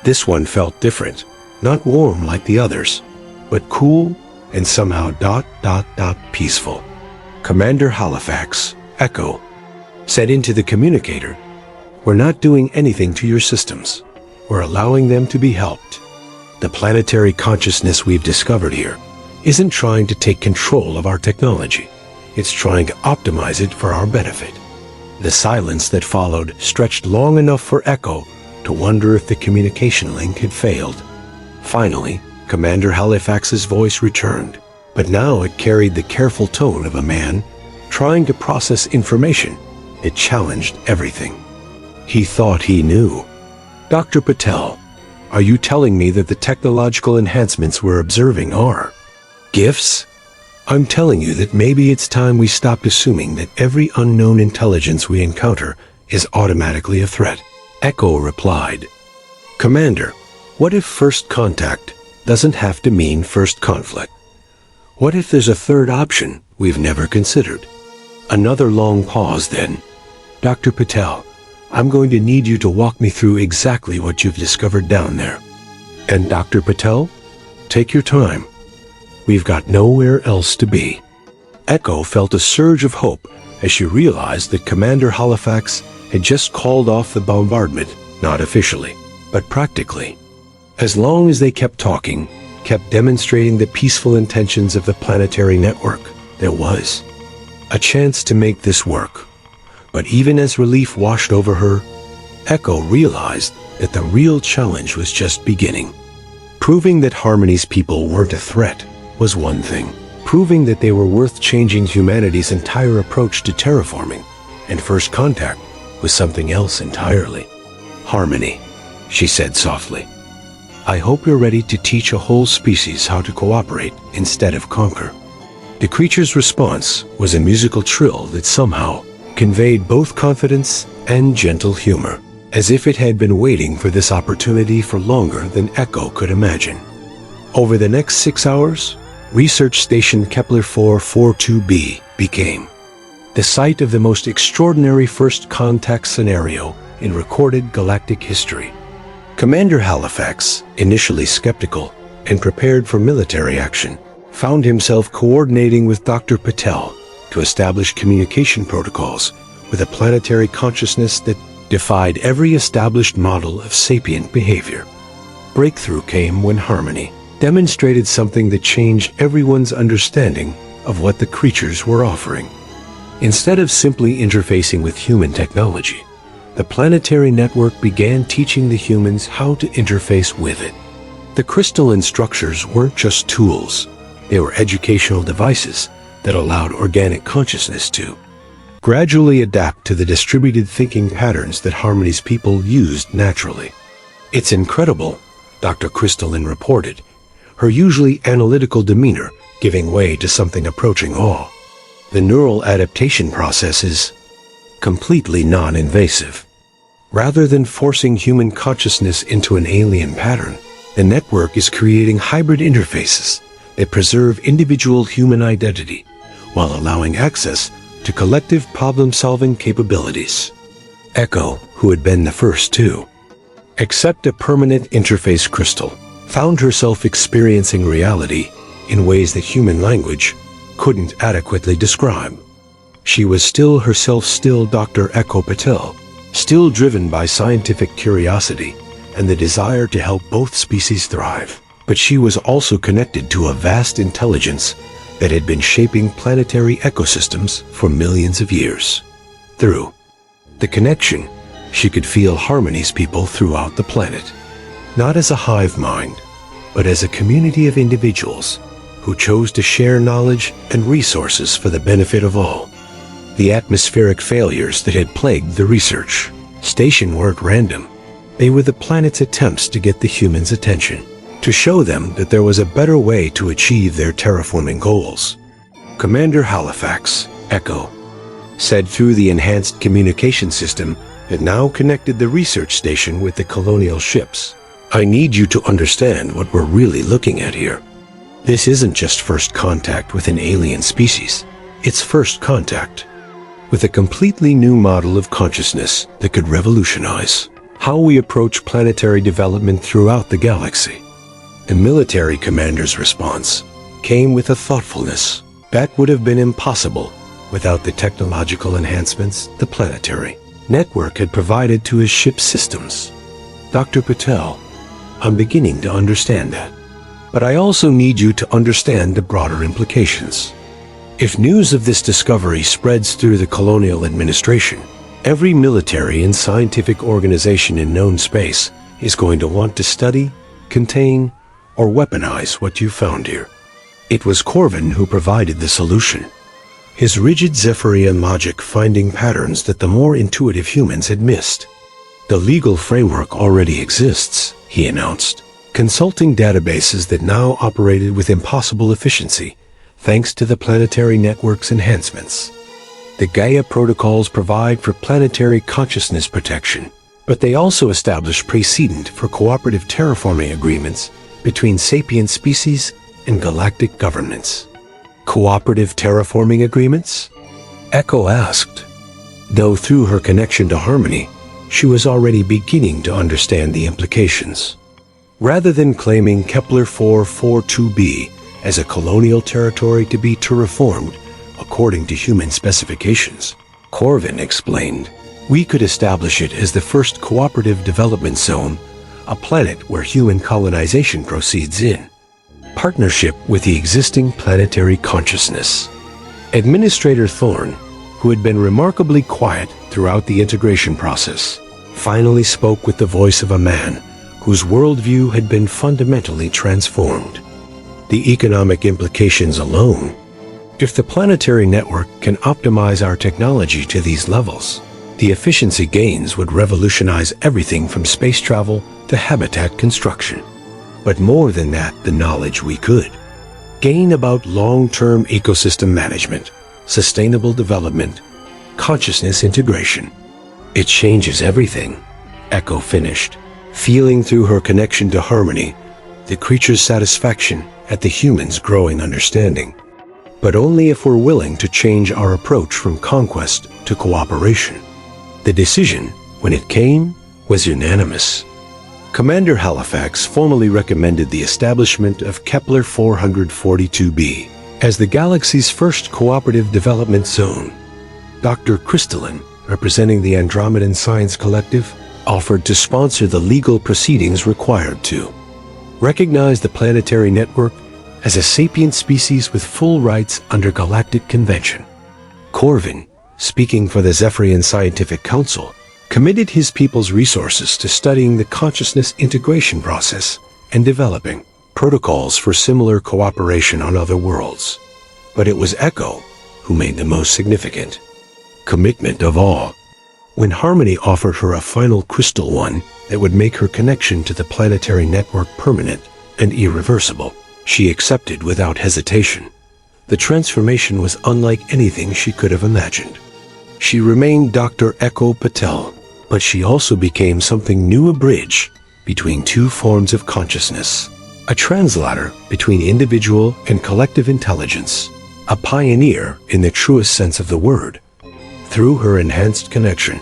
Speaker 1: This one felt different, not warm like the others, but cool and somehow peaceful. Commander Halifax, Echo, said into the communicator, we're not doing anything to your systems. We're allowing them to be helped. The planetary consciousness we've discovered here isn't trying to take control of our technology. It's trying to optimize it for our benefit. The silence that followed stretched long enough for Echo to wonder if the communication link had failed. Finally, Commander Halifax's voice returned, but now it carried the careful tone of a man trying to process information that challenged everything he thought he knew. Dr. Patel, are you telling me that the technological enhancements we're observing are gifts? I'm telling you that maybe it's time we stopped assuming that every unknown intelligence we encounter is automatically a threat. Echo replied, Commander, what if first contact doesn't have to mean first conflict? What if there's a third option we've never considered? Another long pause then. Dr. Patel, I'm going to need you to walk me through exactly what you've discovered down there. And Dr. Patel, take your time. We've got nowhere else to be. Echo felt a surge of hope as she realized that Commander Halifax had just called off the bombardment, not officially, but practically. As long as they kept talking, kept demonstrating the peaceful intentions of the planetary network, there was a chance to make this work. But even as relief washed over her, Echo realized that the real challenge was just beginning. Proving that Harmony's people weren't a threat was one thing. Proving that they were worth changing humanity's entire approach to terraforming and first contact was something else entirely. Harmony, she said softly, I hope you're ready to teach a whole species how to cooperate instead of conquer. The creature's response was a musical trill that somehow conveyed both confidence and gentle humor, as if it had been waiting for this opportunity for longer than Echo could imagine. Over the next 6 hours, Research Station Kepler 442b became the site of the most extraordinary first contact scenario in recorded galactic history. Commander Halifax, initially skeptical and prepared for military action, found himself coordinating with Dr. Patel to establish communication protocols with a planetary consciousness that defied every established model of sapient behavior. Breakthrough came when Harmony demonstrated something that changed everyone's understanding of what the creatures were offering. Instead of simply interfacing with human technology, the planetary network began teaching the humans how to interface with it. The crystalline structures weren't just tools, they were educational devices that allowed organic consciousness to gradually adapt to the distributed thinking patterns that Harmony's people used naturally. It's incredible, Dr. Crystalline reported, her usually analytical demeanor giving way to something approaching awe. The neural adaptation process is completely non-invasive. Rather than forcing human consciousness into an alien pattern, the network is creating hybrid interfaces that preserve individual human identity while allowing access to collective problem-solving capabilities. Echo, who had been the first to accept a permanent interface crystal, found herself experiencing reality in ways that human language couldn't adequately describe. She was still herself, still Dr. Echo Patel, still driven by scientific curiosity and the desire to help both species thrive. But she was also connected to a vast intelligence that had been shaping planetary ecosystems for millions of years. Through the connection, she could feel Harmony's people throughout the planet, not as a hive mind, but as a community of individuals who chose to share knowledge and resources for the benefit of all. The atmospheric failures that had plagued the research station weren't random. They were the planet's attempts to get the humans' attention, to show them that there was a better way to achieve their terraforming goals. Commander Halifax, Echo, said through the enhanced communication system that now connected the research station with the colonial ships, I need you to understand what we're really looking at here. This isn't just first contact with an alien species. It's first contact with a completely new model of consciousness that could revolutionize how we approach planetary development throughout the galaxy. The military commander's response came with a thoughtfulness that would have been impossible without the technological enhancements the planetary network had provided to his ship's systems. Dr. Patel, I'm beginning to understand that. But I also need you to understand the broader implications. If news of this discovery spreads through the colonial administration, every military and scientific organization in known space is going to want to study, contain, or weaponize what you found here. It was Corvin who provided the solution. His rigid Zephyrian logic finding patterns that the more intuitive humans had missed. The legal framework already exists, he announced, consulting databases that now operated with impossible efficiency thanks to the planetary network's enhancements. The Gaia protocols provide for planetary consciousness protection, but they also establish precedent for cooperative terraforming agreements between sapient species and galactic governments. Cooperative terraforming agreements? Echo asked. Though through her connection to Harmony, she was already beginning to understand the implications. Rather than claiming Kepler 442b as a colonial territory to be terraformed according to human specifications, Corvin explained, we could establish it as the first cooperative development zone, a planet where human colonization proceeds in partnership with the existing planetary consciousness. Administrator Thorne, who had been remarkably quiet throughout the integration process, finally spoke with the voice of a man whose worldview had been fundamentally transformed. The economic implications alone. If the planetary network can optimize our technology to these levels, the efficiency gains would revolutionize everything from space travel to habitat construction. But more than that, the knowledge we could gain about long-term ecosystem management, sustainable development, consciousness integration. It changes everything, Echo finished, feeling through her connection to Harmony, the creature's satisfaction at the human's growing understanding. But only if we're willing to change our approach from conquest to cooperation. The decision, when it came, was unanimous. Commander Halifax formally recommended the establishment of Kepler 442b as the galaxy's first cooperative development zone. Dr. Crystalline, representing the Andromedan Science Collective, offered to sponsor the legal proceedings required to recognize the planetary network as a sapient species with full rights under Galactic Convention. Corvin, speaking for the Zephyrian Scientific Council, committed his people's resources to studying the consciousness integration process and developing protocols for similar cooperation on other worlds. But it was Echo who made the most significant commitment of all. When Harmony offered her a final crystal one that would make her connection to the planetary network permanent and irreversible, she accepted without hesitation. The transformation was unlike anything she could have imagined. She remained Dr. Echo Patel, but she also became something new, a bridge between two forms of consciousness, a translator between individual and collective intelligence, a pioneer in the truest sense of the word. Through her enhanced connection,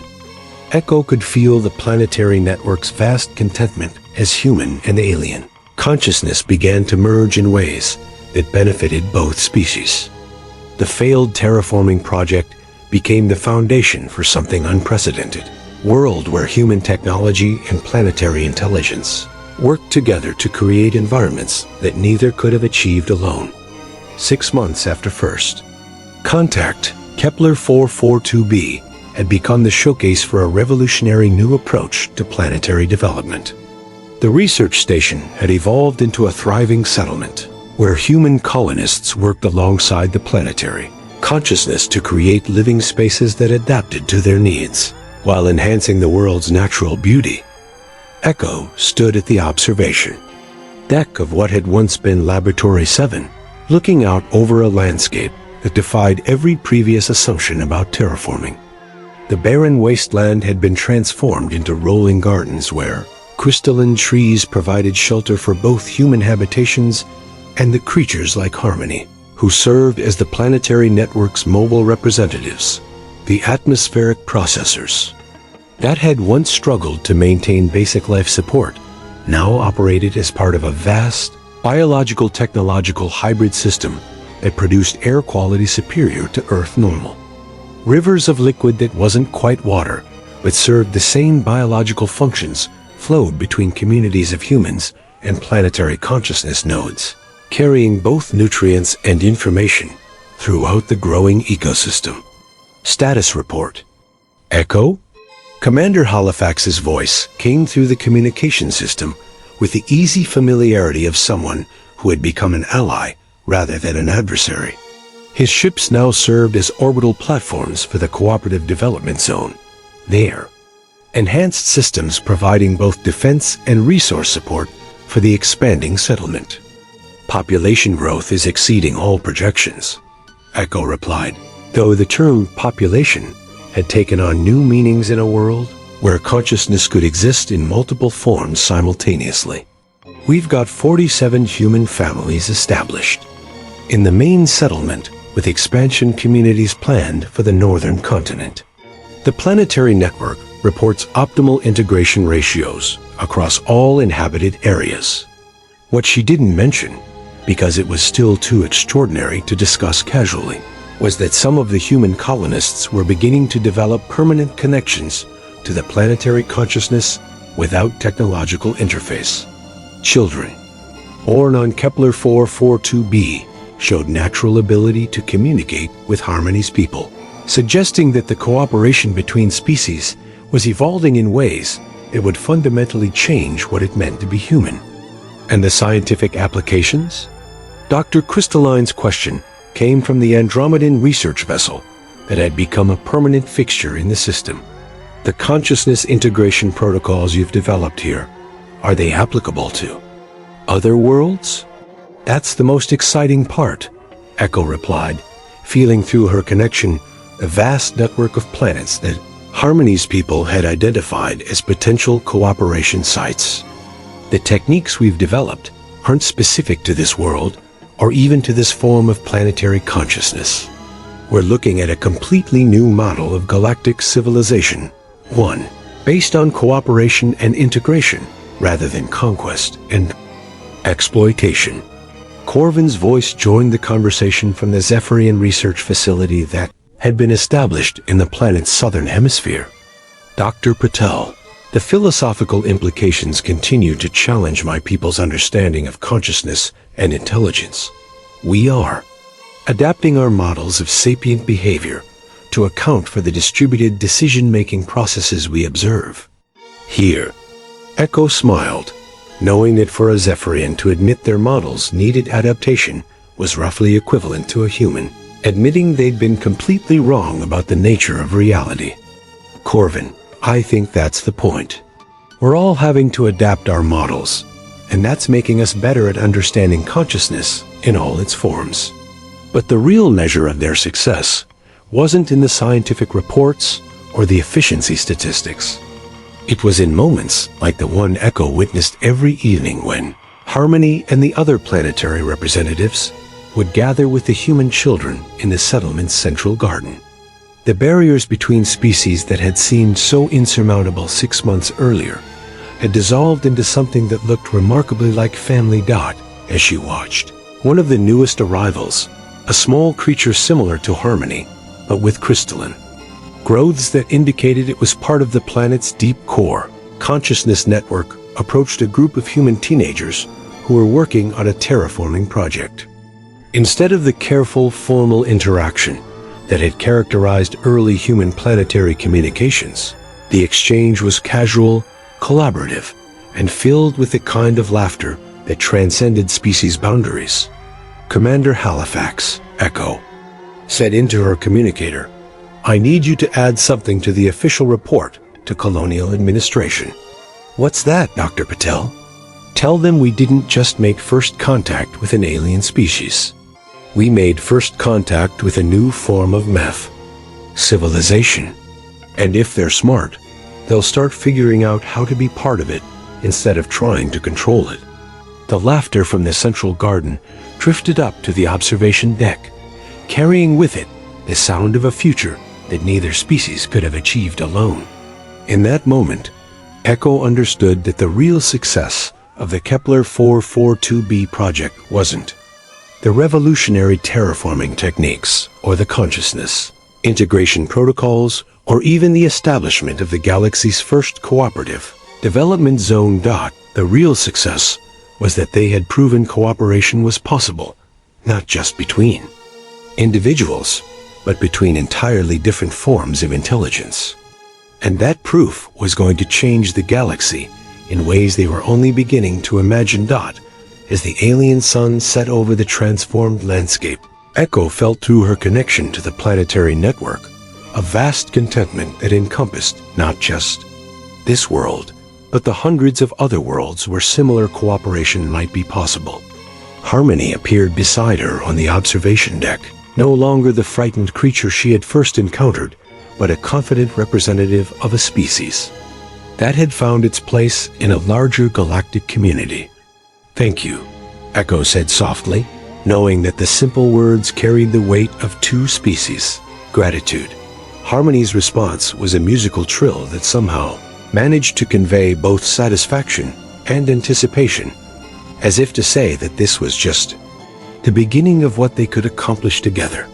Speaker 1: Echo could feel the planetary network's vast contentment as human and alien. Consciousness began to merge in ways that benefited both species. The failed terraforming project became the foundation for something unprecedented. World where human technology and planetary intelligence worked together to create environments that neither could have achieved alone. 6 months after first contact, Kepler 442b had become the showcase for a revolutionary new approach to planetary development. The research station had evolved into a thriving settlement where human colonists worked alongside the planetary consciousness to create living spaces that adapted to their needs, while enhancing the world's natural beauty. Echo stood at the observation deck of what had once been Laboratory 7, looking out over a landscape that defied every previous assumption about terraforming. The barren wasteland had been transformed into rolling gardens where crystalline trees provided shelter for both human habitations and the creatures like Harmony, who served as the planetary network's mobile representatives, the atmospheric processors that had once struggled to maintain basic life support, now operated as part of a vast biological technological hybrid system that produced air quality superior to Earth normal. Rivers of liquid that wasn't quite water, but served the same biological functions, flowed between communities of humans and planetary consciousness nodes, carrying both nutrients and information throughout the growing ecosystem. Status report. Echo? Commander Halifax's voice came through the communication system with the easy familiarity of someone who had become an ally rather than an adversary. His ships now served as orbital platforms for the Cooperative Development Zone. There, enhanced systems providing both defense and resource support for the expanding settlement. Population growth is exceeding all projections, Echo replied, though the term population had taken on new meanings in a world where consciousness could exist in multiple forms simultaneously. We've got 47 human families established. In the main settlement, with expansion communities planned for the northern continent. The planetary network reports optimal integration ratios across all inhabited areas. What she didn't mention, because it was still too extraordinary to discuss casually, was that some of the human colonists were beginning to develop permanent connections to the planetary consciousness without technological interface. Children, born on Kepler 442b, showed natural ability to communicate with Harmony's people, suggesting that the cooperation between species was evolving in ways that would fundamentally change what it meant to be human. And the scientific applications? Dr. Crystalline's question came from the Andromedan research vessel that had become a permanent fixture in the system. The consciousness integration protocols you've developed here, are they applicable to other worlds? That's the most exciting part, Echo replied, feeling through her connection a vast network of planets that Harmony's people had identified as potential cooperation sites. The techniques we've developed aren't specific to this world or even to this form of planetary consciousness. We're looking at a completely new model of galactic civilization, one based on cooperation and integration rather than conquest and exploitation. Corvin's voice joined the conversation from the Zephyrian research facility that had been established in the planet's southern hemisphere. Dr. Patel, the philosophical implications continue to challenge my people's understanding of consciousness and intelligence. We are adapting our models of sapient behavior to account for the distributed decision-making processes we observe. Here, Echo smiled, knowing that for a Zephyrian to admit their models needed adaptation was roughly equivalent to a human admitting they'd been completely wrong about the nature of reality. Corvin, I think that's the point. We're all having to adapt our models, and that's making us better at understanding consciousness in all its forms. But the real measure of their success wasn't in the scientific reports or the efficiency statistics. It was in moments like the one Echo witnessed every evening when Harmony and the other planetary representatives would gather with the human children in the settlement's central garden. The barriers between species that had seemed so insurmountable 6 months earlier had dissolved into something that looked remarkably like Family Dot as she watched. One of the newest arrivals, a small creature similar to Harmony, but with crystalline growths that indicated it was part of the planet's deep core consciousness network, approached a group of human teenagers who were working on a terraforming project. Instead of the careful, formal interaction that had characterized early human planetary communications, the exchange was casual, collaborative, and filled with the kind of laughter that transcended species boundaries. Commander Halifax, Echo, said into her communicator, "I need you to add something to the official report to Colonial Administration." "What's that, Dr. Patel?" "Tell them we didn't just make first contact with an alien species. We made first contact with a new form of meth, civilization. And if they're smart, they'll start figuring out how to be part of it instead of trying to control it." The laughter from the central garden drifted up to the observation deck, carrying with it the sound of a future that neither species could have achieved alone. In that moment, Echo understood that the real success of the Kepler 442b project wasn't the revolutionary terraforming techniques or the consciousness, integration protocols, or even the establishment of the galaxy's first cooperative development zone. The real success was that they had proven cooperation was possible, not just between individuals, but between entirely different forms of intelligence. And that proof was going to change the galaxy in ways they were only beginning to imagine. As the alien sun set over the transformed landscape, Echo felt through her connection to the planetary network a vast contentment that encompassed not just this world, but the hundreds of other worlds where similar cooperation might be possible. Harmony appeared beside her on the observation deck, no longer the frightened creature she had first encountered, but a confident representative of a species that had found its place in a larger galactic community. "Thank you," Echo said softly, knowing that the simple words carried the weight of two species, gratitude. Harmony's response was a musical trill that somehow managed to convey both satisfaction and anticipation, as if to say that this was just the beginning of what they could accomplish together.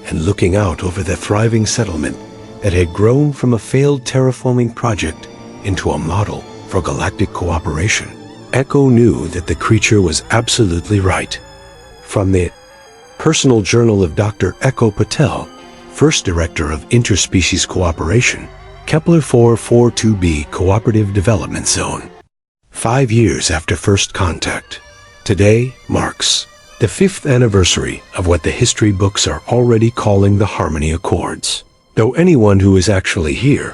Speaker 1: And looking out over the thriving settlement that had grown from a failed terraforming project into a model for galactic cooperation, Echo knew that the creature was absolutely right. From the personal journal of Dr. Echo Patel, first director of interspecies cooperation, Kepler 442b Cooperative Development Zone. 5 years after first contact, today marks the 5th anniversary of what the history books are already calling the Harmony Accords. Though anyone who is actually here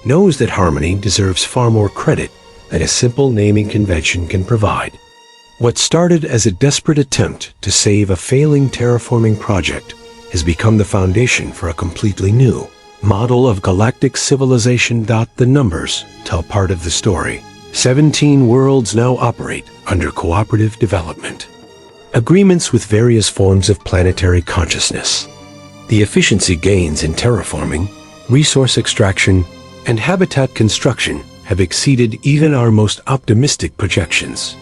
Speaker 1: knows that Harmony deserves far more credit than a simple naming convention can provide. What started as a desperate attempt to save a failing terraforming project has become the foundation for a completely new model of galactic civilization. The numbers tell part of the story. 17 worlds now operate under cooperative development agreements with various forms of planetary consciousness. The efficiency gains in terraforming, resource extraction, and habitat construction have exceeded even our most optimistic projections.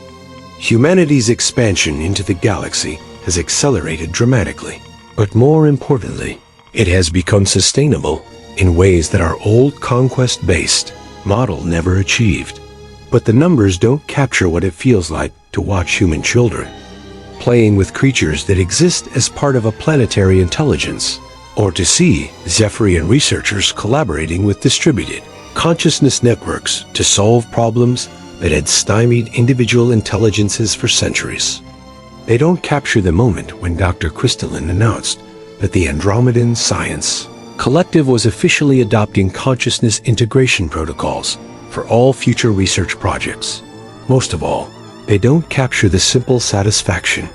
Speaker 1: Humanity's expansion into the galaxy has accelerated dramatically, but more importantly, it has become sustainable in ways that our old conquest-based model never achieved. But the numbers don't capture what it feels like to watch human children playing with creatures that exist as part of a planetary intelligence, or to see Zephyrian researchers collaborating with distributed consciousness networks to solve problems that had stymied individual intelligences for centuries. They don't capture the moment when Dr. Crystalline announced that the Andromedan Science Collective was officially adopting consciousness integration protocols for all future research projects. Most of all, they don't capture the simple satisfaction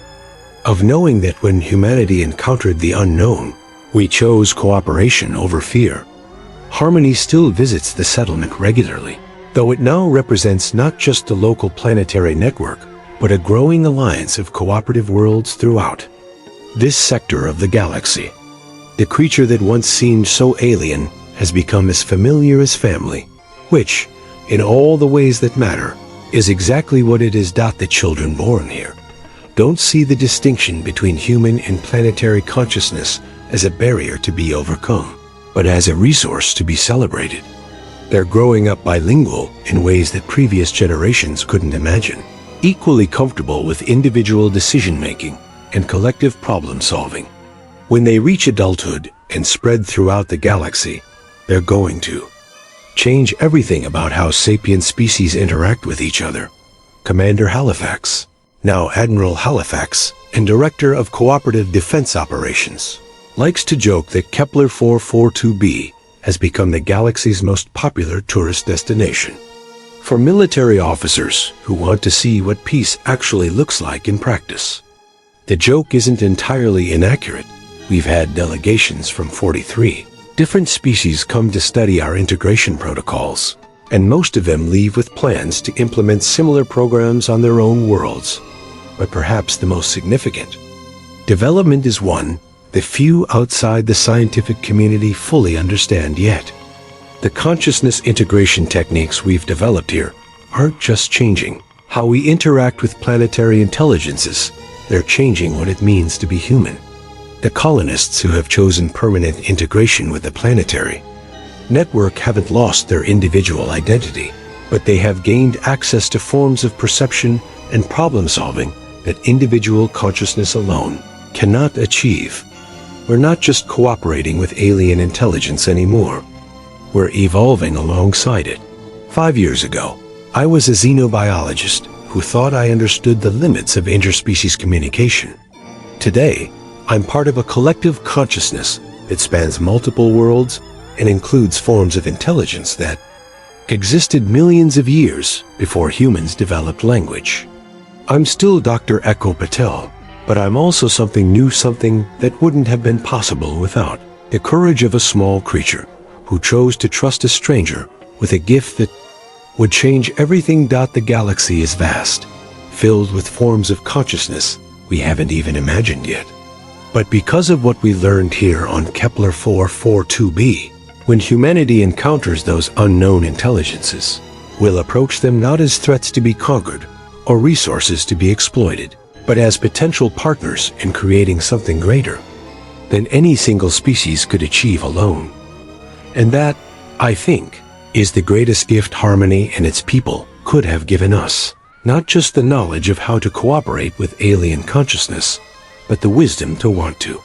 Speaker 1: of knowing that when humanity encountered the unknown, we chose cooperation over fear. Harmony still visits the settlement regularly, though it now represents not just a local planetary network, but a growing alliance of cooperative worlds throughout this sector of the galaxy. The creature that once seemed so alien has become as familiar as family, which, in all the ways that matter, is exactly what it is. The children born here don't see the distinction between human and planetary consciousness as a barrier to be overcome, but as a resource to be celebrated. They're growing up bilingual in ways that previous generations couldn't imagine, equally comfortable with individual decision-making and collective problem-solving. When they reach adulthood and spread throughout the galaxy, they're going to change everything about how sapient species interact with each other. Commander Halifax, now Admiral Halifax and Director of Cooperative Defense Operations, likes to joke that Kepler 442b has become the galaxy's most popular tourist destination. For military officers who want to see what peace actually looks like in practice. The joke isn't entirely inaccurate. We've had delegations from 43 different species come to study our integration protocols, and most of them leave with plans to implement similar programs on their own worlds. But perhaps the most significant development is one the few outside the scientific community fully understand yet. The consciousness integration techniques we've developed here aren't just changing how we interact with planetary intelligences, they're changing what it means to be human. The colonists who have chosen permanent integration with the planetary network haven't lost their individual identity, but they have gained access to forms of perception and problem-solving that individual consciousness alone cannot achieve. We're not just cooperating with alien intelligence anymore. We're evolving alongside it. 5 years ago, I was a xenobiologist who thought I understood the limits of interspecies communication. Today, I'm part of a collective consciousness that spans multiple worlds and includes forms of intelligence that existed millions of years before humans developed language. I'm still Dr. Echo Patel, but I'm also something new, something that wouldn't have been possible without the courage of a small creature who chose to trust a stranger with a gift that would change everything. The galaxy is vast, filled with forms of consciousness we haven't even imagined yet. But because of what we learned here on Kepler 442b, when humanity encounters those unknown intelligences, we'll approach them not as threats to be conquered or resources to be exploited, but as potential partners in creating something greater than any single species could achieve alone. And that, I think, is the greatest gift Harmony and its people could have given us. Not just the knowledge of how to cooperate with alien consciousness, but the wisdom to want to.